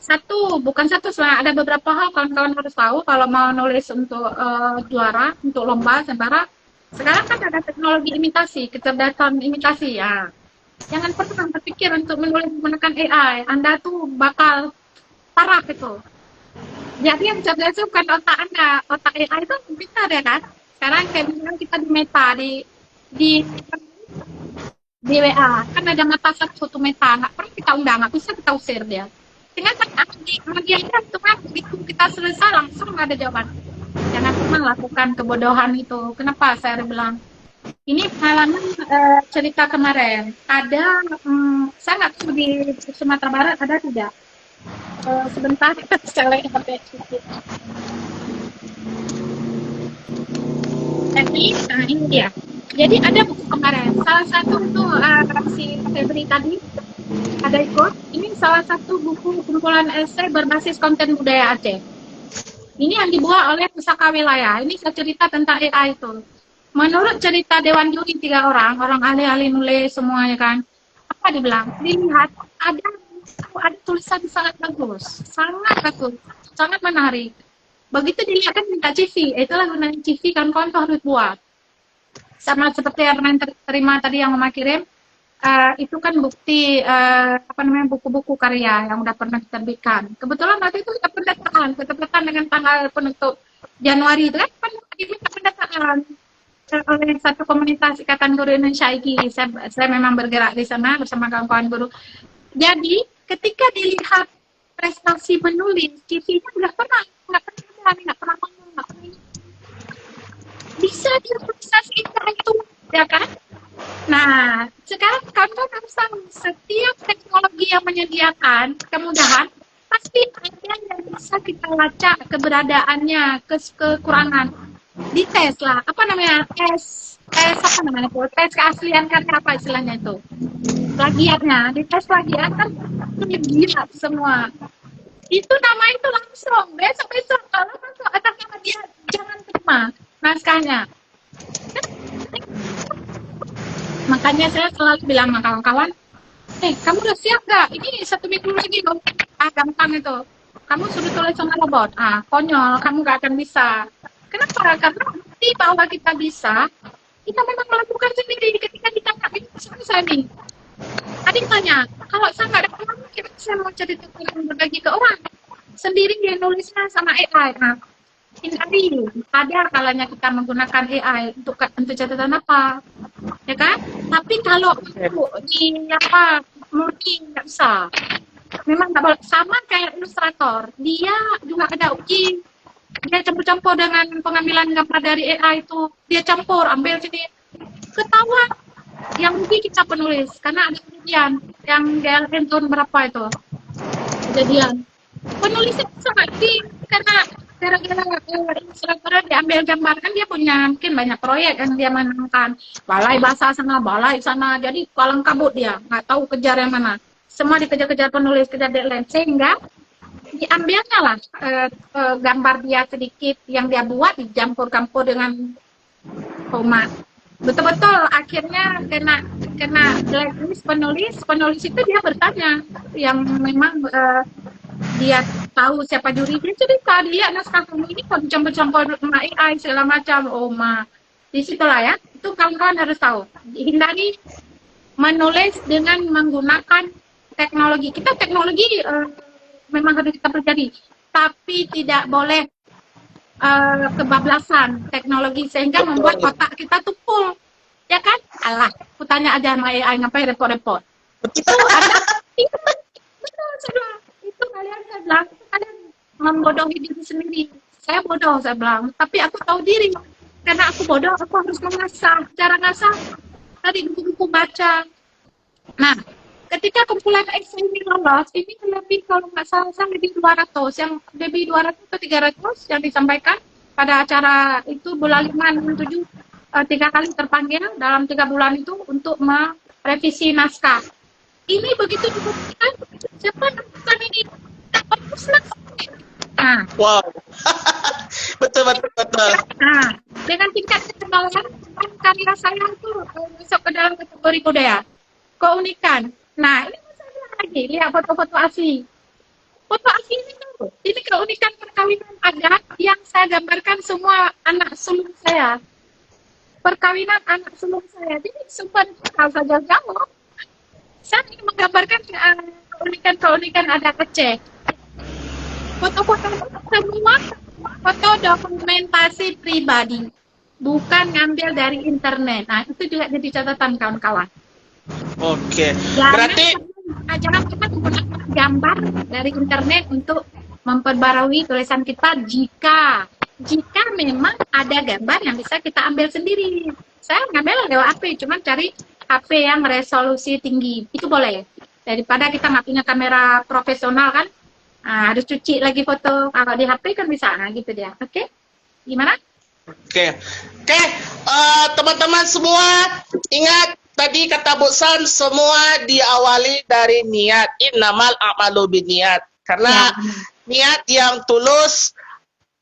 bukan satu, sebenarnya ada beberapa hal kawan-kawan harus tahu kalau mau nulis untuk juara, untuk lomba, sembara. Sekarang kan ada teknologi imitasi, kecerdasan imitasi ya. Jangan pernah berpikir untuk menulis menggunakan AI. Anda tuh bakal parah itu. Jadi yang cerdas itu bukan otak Anda, otak AI itu pintar ya kan. Sekarang kayak misalnya kita di Meta, di di WA kan ada mata satu Meta, nggak pernah kita undang, nggak bisa kita usir dia. Tinggal dia itu kan begitu kita selesai langsung ada jawaban. Jangan pernah lakukan kebodohan itu. Kenapa saya bilang ini pengalaman cerita kemarin ada saya nggak tahu di Sumatera Barat ada tidak. Sebentar saya lagi pakai sedikit. Ini dia. Jadi ada buku kemarin, salah satu itu si Febri tadi ada ikut. Ini salah satu buku kumpulan esai berbasis konten budaya Aceh. Ini yang dibuat oleh Pusaka Wilayah. Ini saya cerita tentang AI itu. Menurut cerita Dewan Juri 3 orang ahli-ahli nulis semuanya kan, apa dibilang? Dilihat ada tulisan sangat bagus, sangat menarik. Begitu dilihat kan minta CV, itulah gunanya CV kan kawan harus buat. Sama seperti yang pernah terima tadi yang Mama kirim, itu kan bukti buku-buku karya yang udah pernah diterbitkan. Kebetulan waktu itu kita pendataan dengan tanggal penutup Januari itu kan kita pendataan oleh satu komunitas Ikatan Guru Indonesia IGI. Saya memang bergerak di sana bersama kawan-kawan guru. Jadi ketika dilihat prestasi menulis, CV-nya udah nggak pernah ngomong, bisa dia prestasi itu, ya kan? Nah, sekarang kawan-kawan harus tahu, setiap teknologi yang menyediakan kemudahan, pasti ada yang bisa kita lacak keberadaannya, kekurangan. Dites lah, tes keaslian karena apa istilahnya itu? Plagiatnya, dites plagiat kan gila semua. Itu nama itu langsung, besok kalau masuk atas nama dia, jangan terima naskahnya. Makanya saya selalu bilang sama kawan-kawan, kamu udah siap gak? Ini 1 minggu lagi loh. Gampang itu. Kamu sudah tulis sama robot. Konyol, kamu gak akan bisa. Kenapa? Karena bukti bahwa kita bisa, kita memang melakukan sendiri. Ketika kita nggak bisa nih. Tadi tanya, kalau saya nggak ada orang, kira saya mau cerita berbagi ke orang. Sendiri dia nulisnya sama AI. Hindari, ada kalanya kita menggunakan AI untuk catatan apa, ya kan? Tapi kalau murni nggak bisa. Memang nggak boleh. Sama kayak ilustrator, dia juga ada uji. Dia campur-campur dengan pengambilan gambar dari AI itu, dia campur, ambil sini, ketahuan. Yang rugi kita penulis, karena ada kejadian yang GLN tahun berapa itu kejadian. Penulisnya sangat karena gara-gara ilustrator diambil gambar kan dia punya mungkin banyak proyek yang dia menangkan, balai bahasa sana, balai sana, jadi kalang kabut dia nggak tahu kejar yang mana, semua dikejar-kejar penulis, kejar deadline, sehingga diambilnya lah gambar dia sedikit yang dia buat dicampur-campur dengan koma. Betul-betul akhirnya kena blacklist penulis itu dia bertanya yang memang dia tahu siapa juri, dia cerita dia naskah kamu ini kok campur-campur sama AI segala macam. Disitulah ya, itu kawan-kawan harus tahu, hindari menulis dengan menggunakan teknologi. Kita teknologi memang harus kita pelajari, tapi tidak boleh kebablasan teknologi sehingga membuat otak kita tuh full, ya kan? Alah, aku tanya aja sama AI, ngapain repot-repot? Itu ada, itu kalian saya bilang, kalian membodohi diri sendiri. Saya bodoh, saya bilang, tapi aku tahu diri. Karena aku bodoh, aku harus mengasah. Cara ngasah dari buku-buku baca. Nah, ketika kumpulan esai ini lolos, ini lebih kalau nggak salah lebih 200, yang lebih 200 atau 300 yang disampaikan pada acara itu bulan 5, 6, 7, 3 kali terpanggil dalam 3 bulan itu untuk merevisi naskah. Ini begitu dibuktikan, siapa melakukan ini? Baguslah. Nah, wow. betul. Nah, dengan tingkat ketebalan karya saya itu masuk ke dalam kategori budaya, keunikan. Nah, ini saya bilang lagi, lihat foto-foto asli. Foto asli itu. Ini keunikan perkawinan adat yang saya gambarkan semua anak sulung saya. Perkawinan anak sulung saya. Jadi sumpah hal saja jauh. Saya ingin menggambarkan keunikan-keunikan adat Aceh. Foto-foto semua foto dokumentasi pribadi, bukan ngambil dari internet. Nah, itu juga jadi catatan kawan-kawan. Oke. Jangan Berarti jangan kita menggunakan gambar dari internet untuk memperbarui tulisan kita jika memang ada gambar yang bisa kita ambil sendiri. Saya ngambil lewat HP, cuma cari HP yang resolusi tinggi. Itu boleh. Daripada kita nggak punya kamera profesional kan, harus cuci lagi foto. Kalau di HP kan bisa, nah gitu dia. Oke? Gimana? Oke, teman-teman semua ingat tadi kata Bu Sam semua diawali dari niat. Innamal a'malu binniat. Karena niat yang tulus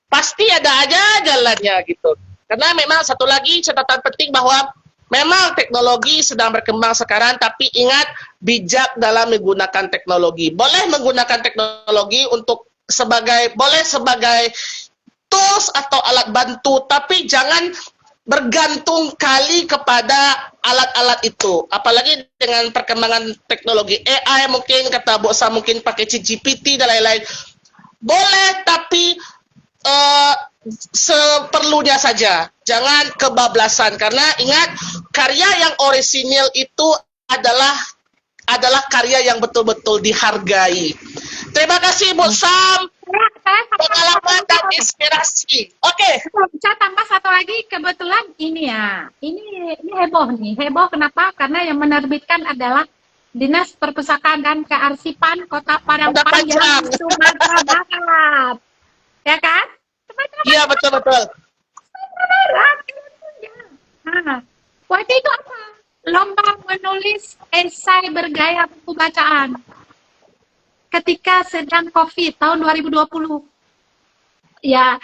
pasti ada aja jalannya gitu. Karena memang satu lagi catatan penting bahwa memang teknologi sedang berkembang sekarang, tapi ingat bijak dalam menggunakan teknologi. Boleh menggunakan teknologi untuk sebagai tools atau alat bantu, tapi jangan bergantung kali kepada alat-alat itu. Apalagi dengan perkembangan teknologi AI, mungkin kata Bu Sam mungkin pakai ChatGPT dan lain-lain. Boleh, tapi seperlunya saja. Jangan kebablasan, karena ingat karya yang orisinil itu adalah karya yang betul-betul dihargai. Terima kasih Bu Sam. Pengalaman dan inspirasi. Oke. Saya tambah satu lagi, kebetulan ini ya. Ini heboh nih. Heboh kenapa? Karena yang menerbitkan adalah Dinas Perpustakaan dan Kearsipan Kota Padang Panjang, Sumatera Barat. Ya kan? Iya, betul-betul. Barat. Nah, waktu itu apa? Lomba menulis esai bergaya buku bacaan. Ketika sedang COVID tahun 2020. Ya,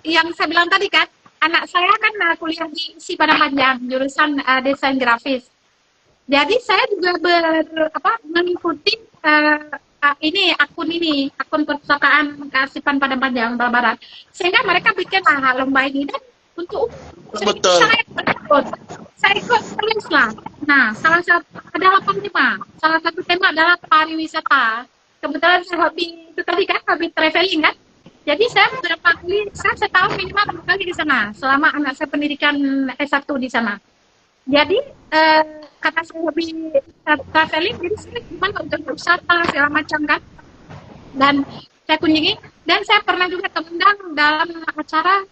yang saya bilang tadi kan, anak saya kan kuliah di USI Padang Panjang, jurusan desain grafis. Jadi saya juga mengikuti akun perpustakaan kearsipan Padang Panjang Barat. Sehingga mereka bikin lomba ini dan untuk Betul. saya ikut tulis lah. Nah, salah satu adalah tema. Salah satu tema adalah pariwisata. Kebetulan saya hobi traveling kan. Jadi saya beberapa kali, saya setahun minimal 2 kali di sana selama anak saya pendidikan S1 di sana. Jadi kata saya hobi traveling, jadi saya gimana untuk wisata segala macam kan. Dan saya kunjungi, dan saya pernah juga terundang dalam acara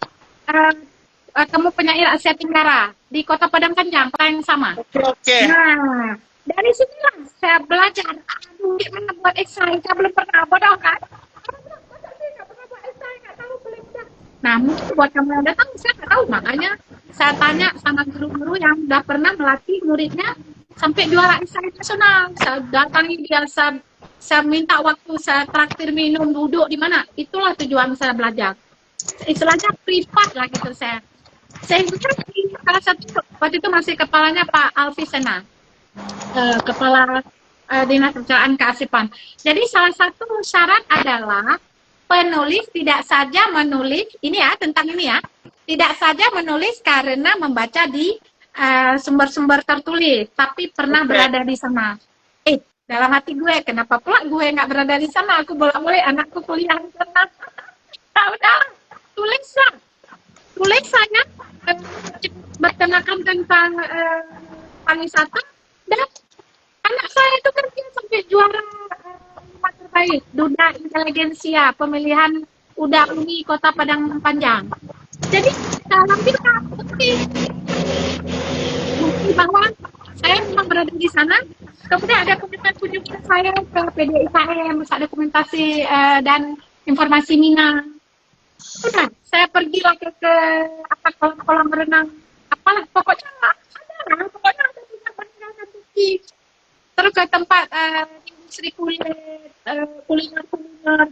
temu penyair Asia Tenggara di Kota Padang Panjang, kota yang sama. Oke. Nah, dari sinilah saya belajar. Aduh, gimana buat esai? Saya belum pernah bodoh kan? Nah, mungkin buat kamu yang datang, saya nggak tahu. Makanya saya tanya sama guru-guru yang udah pernah melatih muridnya sampai juara esai nasional. Saya datangi dia, saya minta waktu, saya traktir minum, duduk di mana. Itulah tujuan saya belajar. Istilahnya privat lah gitu saya. Saya salah satu waktu itu masih kepalanya Pak Alfi Sena, kepala Dinas Perpustakaan Kearsipan. Jadi salah satu syarat adalah penulis tidak saja menulis ini ya, tentang ini ya, tidak saja menulis karena membaca di sumber-sumber tertulis, tapi pernah berada di sana. Dalam hati gue, kenapa pula gue nggak berada di sana? Aku bolak-balik anakku kuliah di sana. Udah, tulis saya berkenakan tentang pariwisata, dan anak saya itu kerja sampai juara terbaik Duda Inteligensia pemilihan UDA Uni Kota Padang Panjang. Jadi dalam kita bukti bahwa saya memang berada di sana. Kemudian ada kunjungan saya ke PDIKM, dokumentasi dan informasi Minang. Udah, saya pergi lagi ke kolam renang, pokoknya ada peninggalan bukti. Terus ke tempat industri kuliner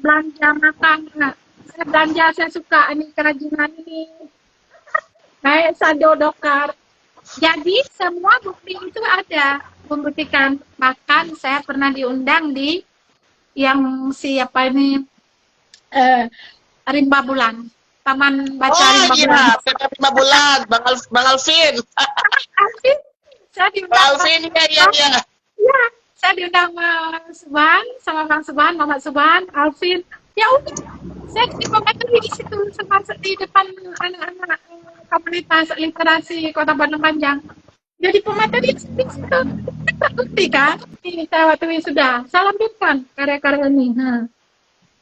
belanja makan. Nah, saya belanja, saya suka ini kerajinan ini, kayak sado dokar. Jadi semua bukti itu ada membuktikan. Bahkan saya pernah diundang di yang siapa ini Rimba Bulan, Taman Baca Oh Rimba Bulan. iya, PKP 5 bulan, Bang Alvin. Alvin, saya Bang diundang Alvin, iya. ya, saya diundang sama Bang Subhan, Muhammad Subhan, Alvin. Ya udah, saya di pemateri di situ sama di depan anak-anak komunitas literasi Kota Bandung Panjang. Jadi pemateri di situ. Bukti kan? Ini saya waktu sudah salam lampirkan karya-karya ini. Nah,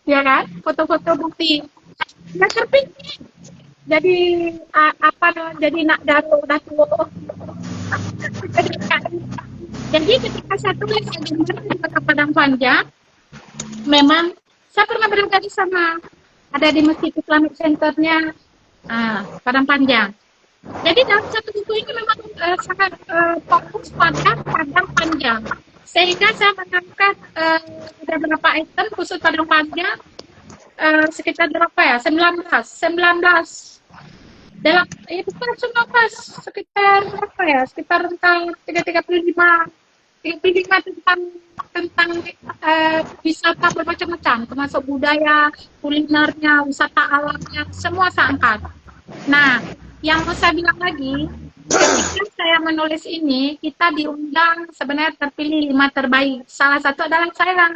ya kan? Foto-foto bukti. Nggak terpikir. Jadi jadi nak datu. Jadi ketika saya tulis di Kota Padang Panjang, memang saya pernah berada di sana, ada di Masjid Islamic Centernya Padang Panjang. Jadi dalam satu buku ini memang sangat fokus pada Padang Panjang, sehingga saya mengangkat ada beberapa item khusus Padang Panjang, sekitar berapa ya, 19 dalam bukan 19, sekitar berapa ya, sekitar tentang 35 tentang wisata bermacam-macam, termasuk budaya, kulinernya, wisata alamnya, semua saya angkat. Nah, yang mau saya bilang lagi, ketika saya menulis ini, kita diundang sebenarnya terpilih 5 terbaik. Salah satu adalah saya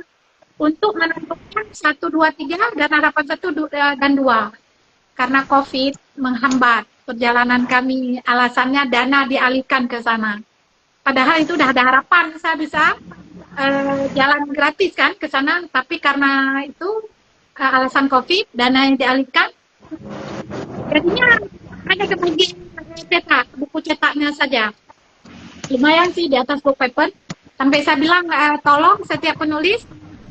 untuk menentukan 1, 2, 3 dan harapan 1 dan 2. Karena COVID menghambat perjalanan kami, alasannya dana dialihkan ke sana. Padahal itu udah ada harapan saya bisa jalan gratis kan ke sana, tapi karena itu alasan COVID, dana yang dialihkan, jadinya hanya kebagian cetak, buku cetaknya saja. Lumayan sih di atas book paper. Sampai saya bilang tolong setiap penulis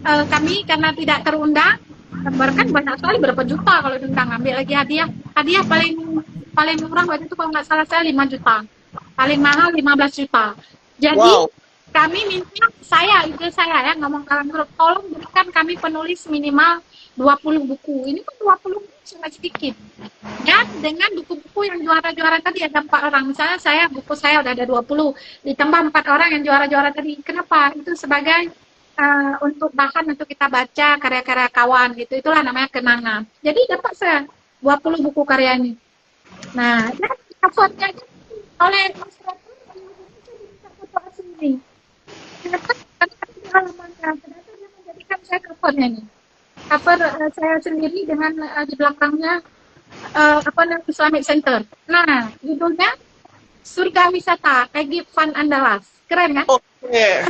kami karena tidak terundang, kan banyak sekali berapa juta kalau diundang, ambil lagi hadiah. Hadiah paling murah waktu itu kalau nggak salah saya 5 juta. Paling mahal 15 juta. Jadi kami minta saya ya ngomong dalam grup, tolong berikan kami penulis minimal 20 buku. Ini kan 20 buku sangat sedikit. Dan dengan buku-buku yang juara-juara tadi ada 4 orang. Misalnya buku saya udah ada 20, ditambah 4 orang yang juara-juara tadi. Kenapa? Itu sebagai untuk bahan untuk kita baca karya-karya kawan gitu. Itulah namanya kenangan. Jadi dapat saya 20 buku karya ini. Nah, dan covernya oleh masyarakat foto asli. Kenapa? Karena halamannya, ternyata dia menjadikan saya covernya nih. Cover saya sendiri dengan di belakangnya Islamic Center. Nah, judulnya Surga Wisata Egy Van Andalas. Keren kan? Oke.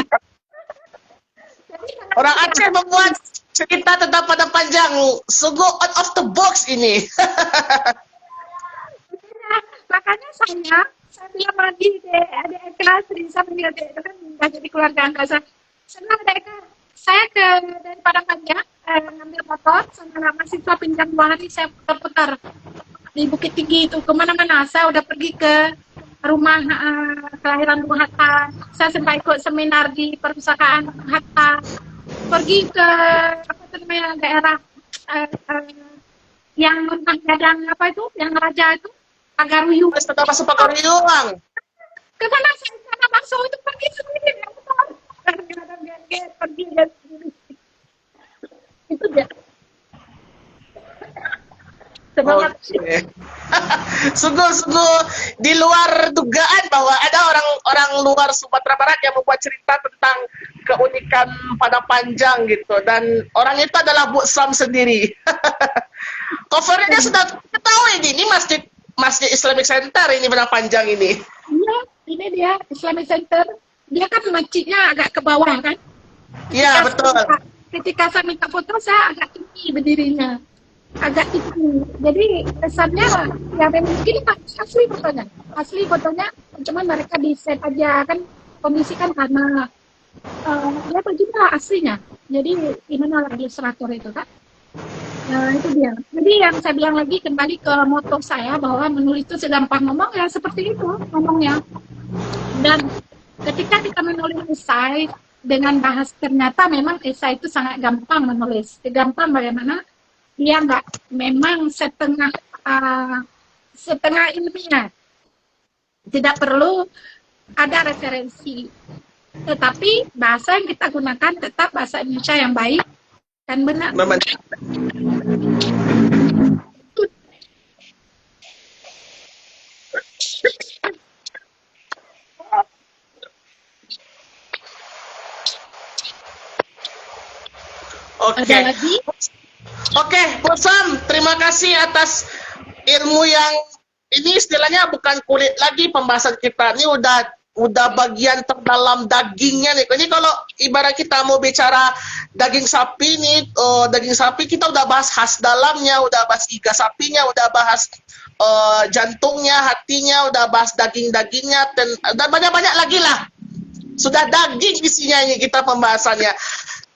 Orang Aceh membuat cerita tentang Padang Panjang, sungguh out of the box ini. Makanya saya bilang lagi ada Eka, sering saya panggil itu kan udah jadi keluarga angkasa. Senang ada Eka. Saya dari Padang Panjang ngambil motor sama mahasiswa pinjam 2 hari, saya putar-putar di Bukit Tinggi itu kemana-mana. Saya udah pergi ke rumah kelahiran Bung Hatta. Saya sempat ikut seminar di perpustakaan Bung Hatta. Pergi ke daerah yang tentang gadang yang raja itu Pagaruyung. Tetap masuk Pagaruyung. Kemana saya masuk itu pergi sendiri ya, pergi dan itu dia. Semangat. Sungguh di luar dugaan bahwa ada orang luar Sumatera Barat yang membuat cerita tentang keunikan Padang Panjang gitu, dan orang itu adalah Bu Sam sendiri. Covernya sudah ketahui ini Masjid Islamic Center ini Padang Panjang ini. Iya, ini dia Islamic Center. Dia kan masjidnya agak ke bawah kan? Iya, betul. Ketika saya minta foto, saya agak tinggi berdirinya. Agak tinggi. Jadi kesannya ya mungkin asli fotonya cuman mereka di set aja kan, kondisi kan karena dia juga aslinya. Jadi gimana lagi ilustrator itu kan? Nah, itu dia. Jadi yang saya bilang lagi kembali ke moto saya bahwa menulis itu segampang ngomong, ya seperti itu ngomongnya. Dan ketika kita menulis esai dengan bahas, ternyata memang esai itu sangat gampang menulis. Gampang bagaimana? Dia memang setengah ilmiah. Tidak perlu ada referensi. Tetapi bahasa yang kita gunakan tetap bahasa Indonesia yang baik, dan benar. Oke. Ada lagi? Oke, Bu Sam, terima kasih atas ilmu yang ini istilahnya bukan kulit lagi pembahasan kita. Ini udah bagian terdalam dagingnya nih. Ini kalau ibarat kita mau bicara daging sapi nih, daging sapi kita udah bahas khas dalamnya, udah bahas iga sapinya, udah bahas jantungnya, hatinya, udah bahas daging-dagingnya, dan banyak-banyak lagi lah. Sudah daging isinya ini kita pembahasannya.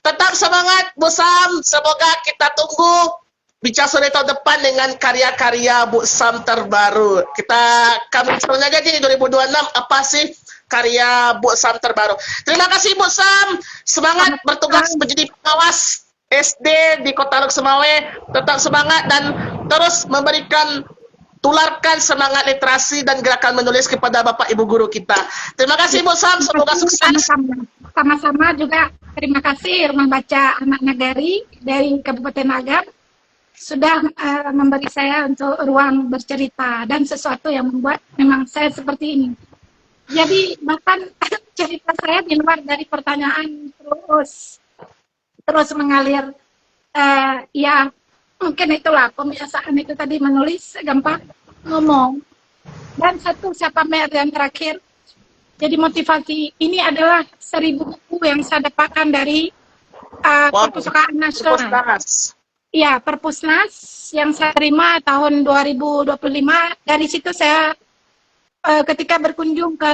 Tetap semangat Bu Sam, semoga kita tunggu Bicara Sore tahun depan dengan karya-karya Bu Sam terbaru. Kami sebenarnya aja di 2026 apa sih karya Bu Sam terbaru. Terima kasih Bu Sam, semangat bertugas menjadi pengawas SD di Kota Lok Semawe. Tetap semangat dan terus tularkan semangat literasi dan gerakan menulis kepada Bapak Ibu guru kita. Terima kasih Bu Sam, semoga sukses. Sama-sama juga terima kasih Rumah Baca Anak Nagari dari Kabupaten Agam sudah memberi saya untuk ruang bercerita dan sesuatu yang membuat memang saya seperti ini. Jadi bahkan cerita saya di luar dari pertanyaan terus mengalir. Ya mungkin itulah kebiasaan itu tadi, menulis gampang, ngomong. Dan satu saya pamer yang terakhir. Jadi motivasi ini adalah 1000 buku yang saya dapatkan dari Perpustakaan Nasional. Iya, Perpusnas yang saya terima tahun 2025. Dari situ saya ketika berkunjung ke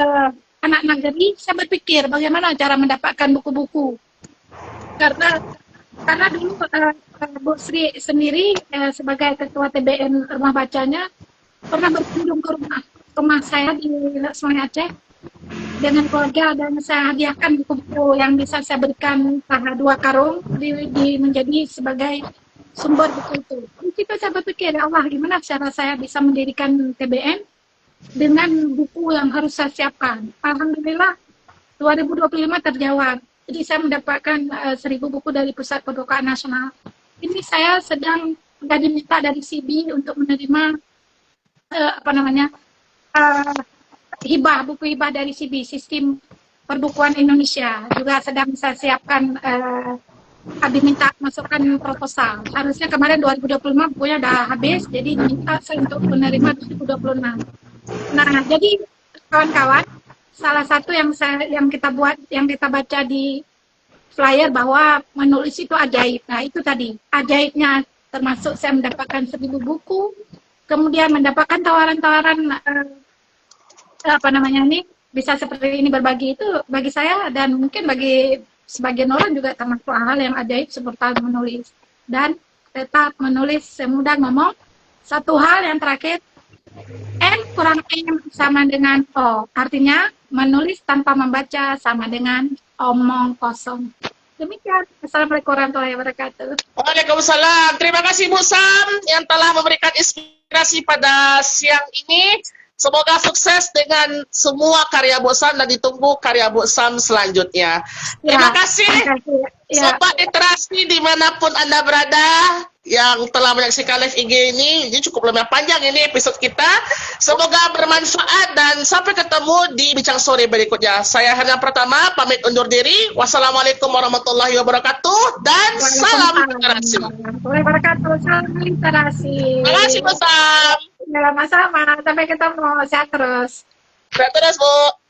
anak nagari, saya berpikir bagaimana cara mendapatkan buku-buku. Karena dulu Bu Sri sendiri sebagai ketua TBN Rumah Bacanya pernah berkunjung ke rumah saya di Sungai Aceh dengan keluarga, dan saya hadiahkan buku-buku yang bisa saya berikan 2 karung menjadi sebagai sumber buku itu. Di situ saya berpikir, ya Allah, gimana cara saya bisa mendirikan TBN dengan buku yang harus saya siapkan. Alhamdulillah 2025 terjawab. Jadi saya mendapatkan 1000 buku dari Pusat Perpustakaan Nasional. Ini saya sedang diminta dari CB untuk menerima hibah, buku hibah dari CB, Sistem Perbukuan Indonesia. Juga sedang saya siapkan, diminta masukkan proposal. Harusnya kemarin 2025 bukunya udah habis, jadi diminta saya untuk menerima 2026. Nah, jadi kawan-kawan, salah satu yang kita baca di flyer bahwa menulis itu ajaib. Nah, itu tadi ajaibnya, termasuk saya mendapatkan 1000 buku, kemudian mendapatkan tawaran-tawaran bisa seperti ini, berbagi. Itu bagi saya dan mungkin bagi sebagian orang juga termasuk hal yang ajaib seperti menulis. Dan tetap menulis semudah ngomong. Satu hal yang terakhir, N kurang M sama dengan O. Artinya menulis tanpa membaca sama dengan omong kosong. Demikian. Assalamualaikum warahmatullahi wabarakatuh. Waalaikumsalam. Terima kasih Bu Sam yang telah memberikan inspirasi pada siang ini. Semoga sukses dengan semua karya Bu Sam dan ditunggu karya Bu Sam selanjutnya. Terima kasih. Sobat literasi dimanapun Anda berada yang telah menyaksikan live IG ini cukup lumayan panjang ini episode kita. Semoga bermanfaat dan sampai ketemu di Bincang Sore berikutnya. Saya Herna Pratama, pamit undur diri. Wassalamualaikum warahmatullahi wabarakatuh dan salam literasi. Salam literasi. Terima kasih Bu Sam. Sama-sama. Sampai ketemu. Sehat terus. Sehat terus Bu.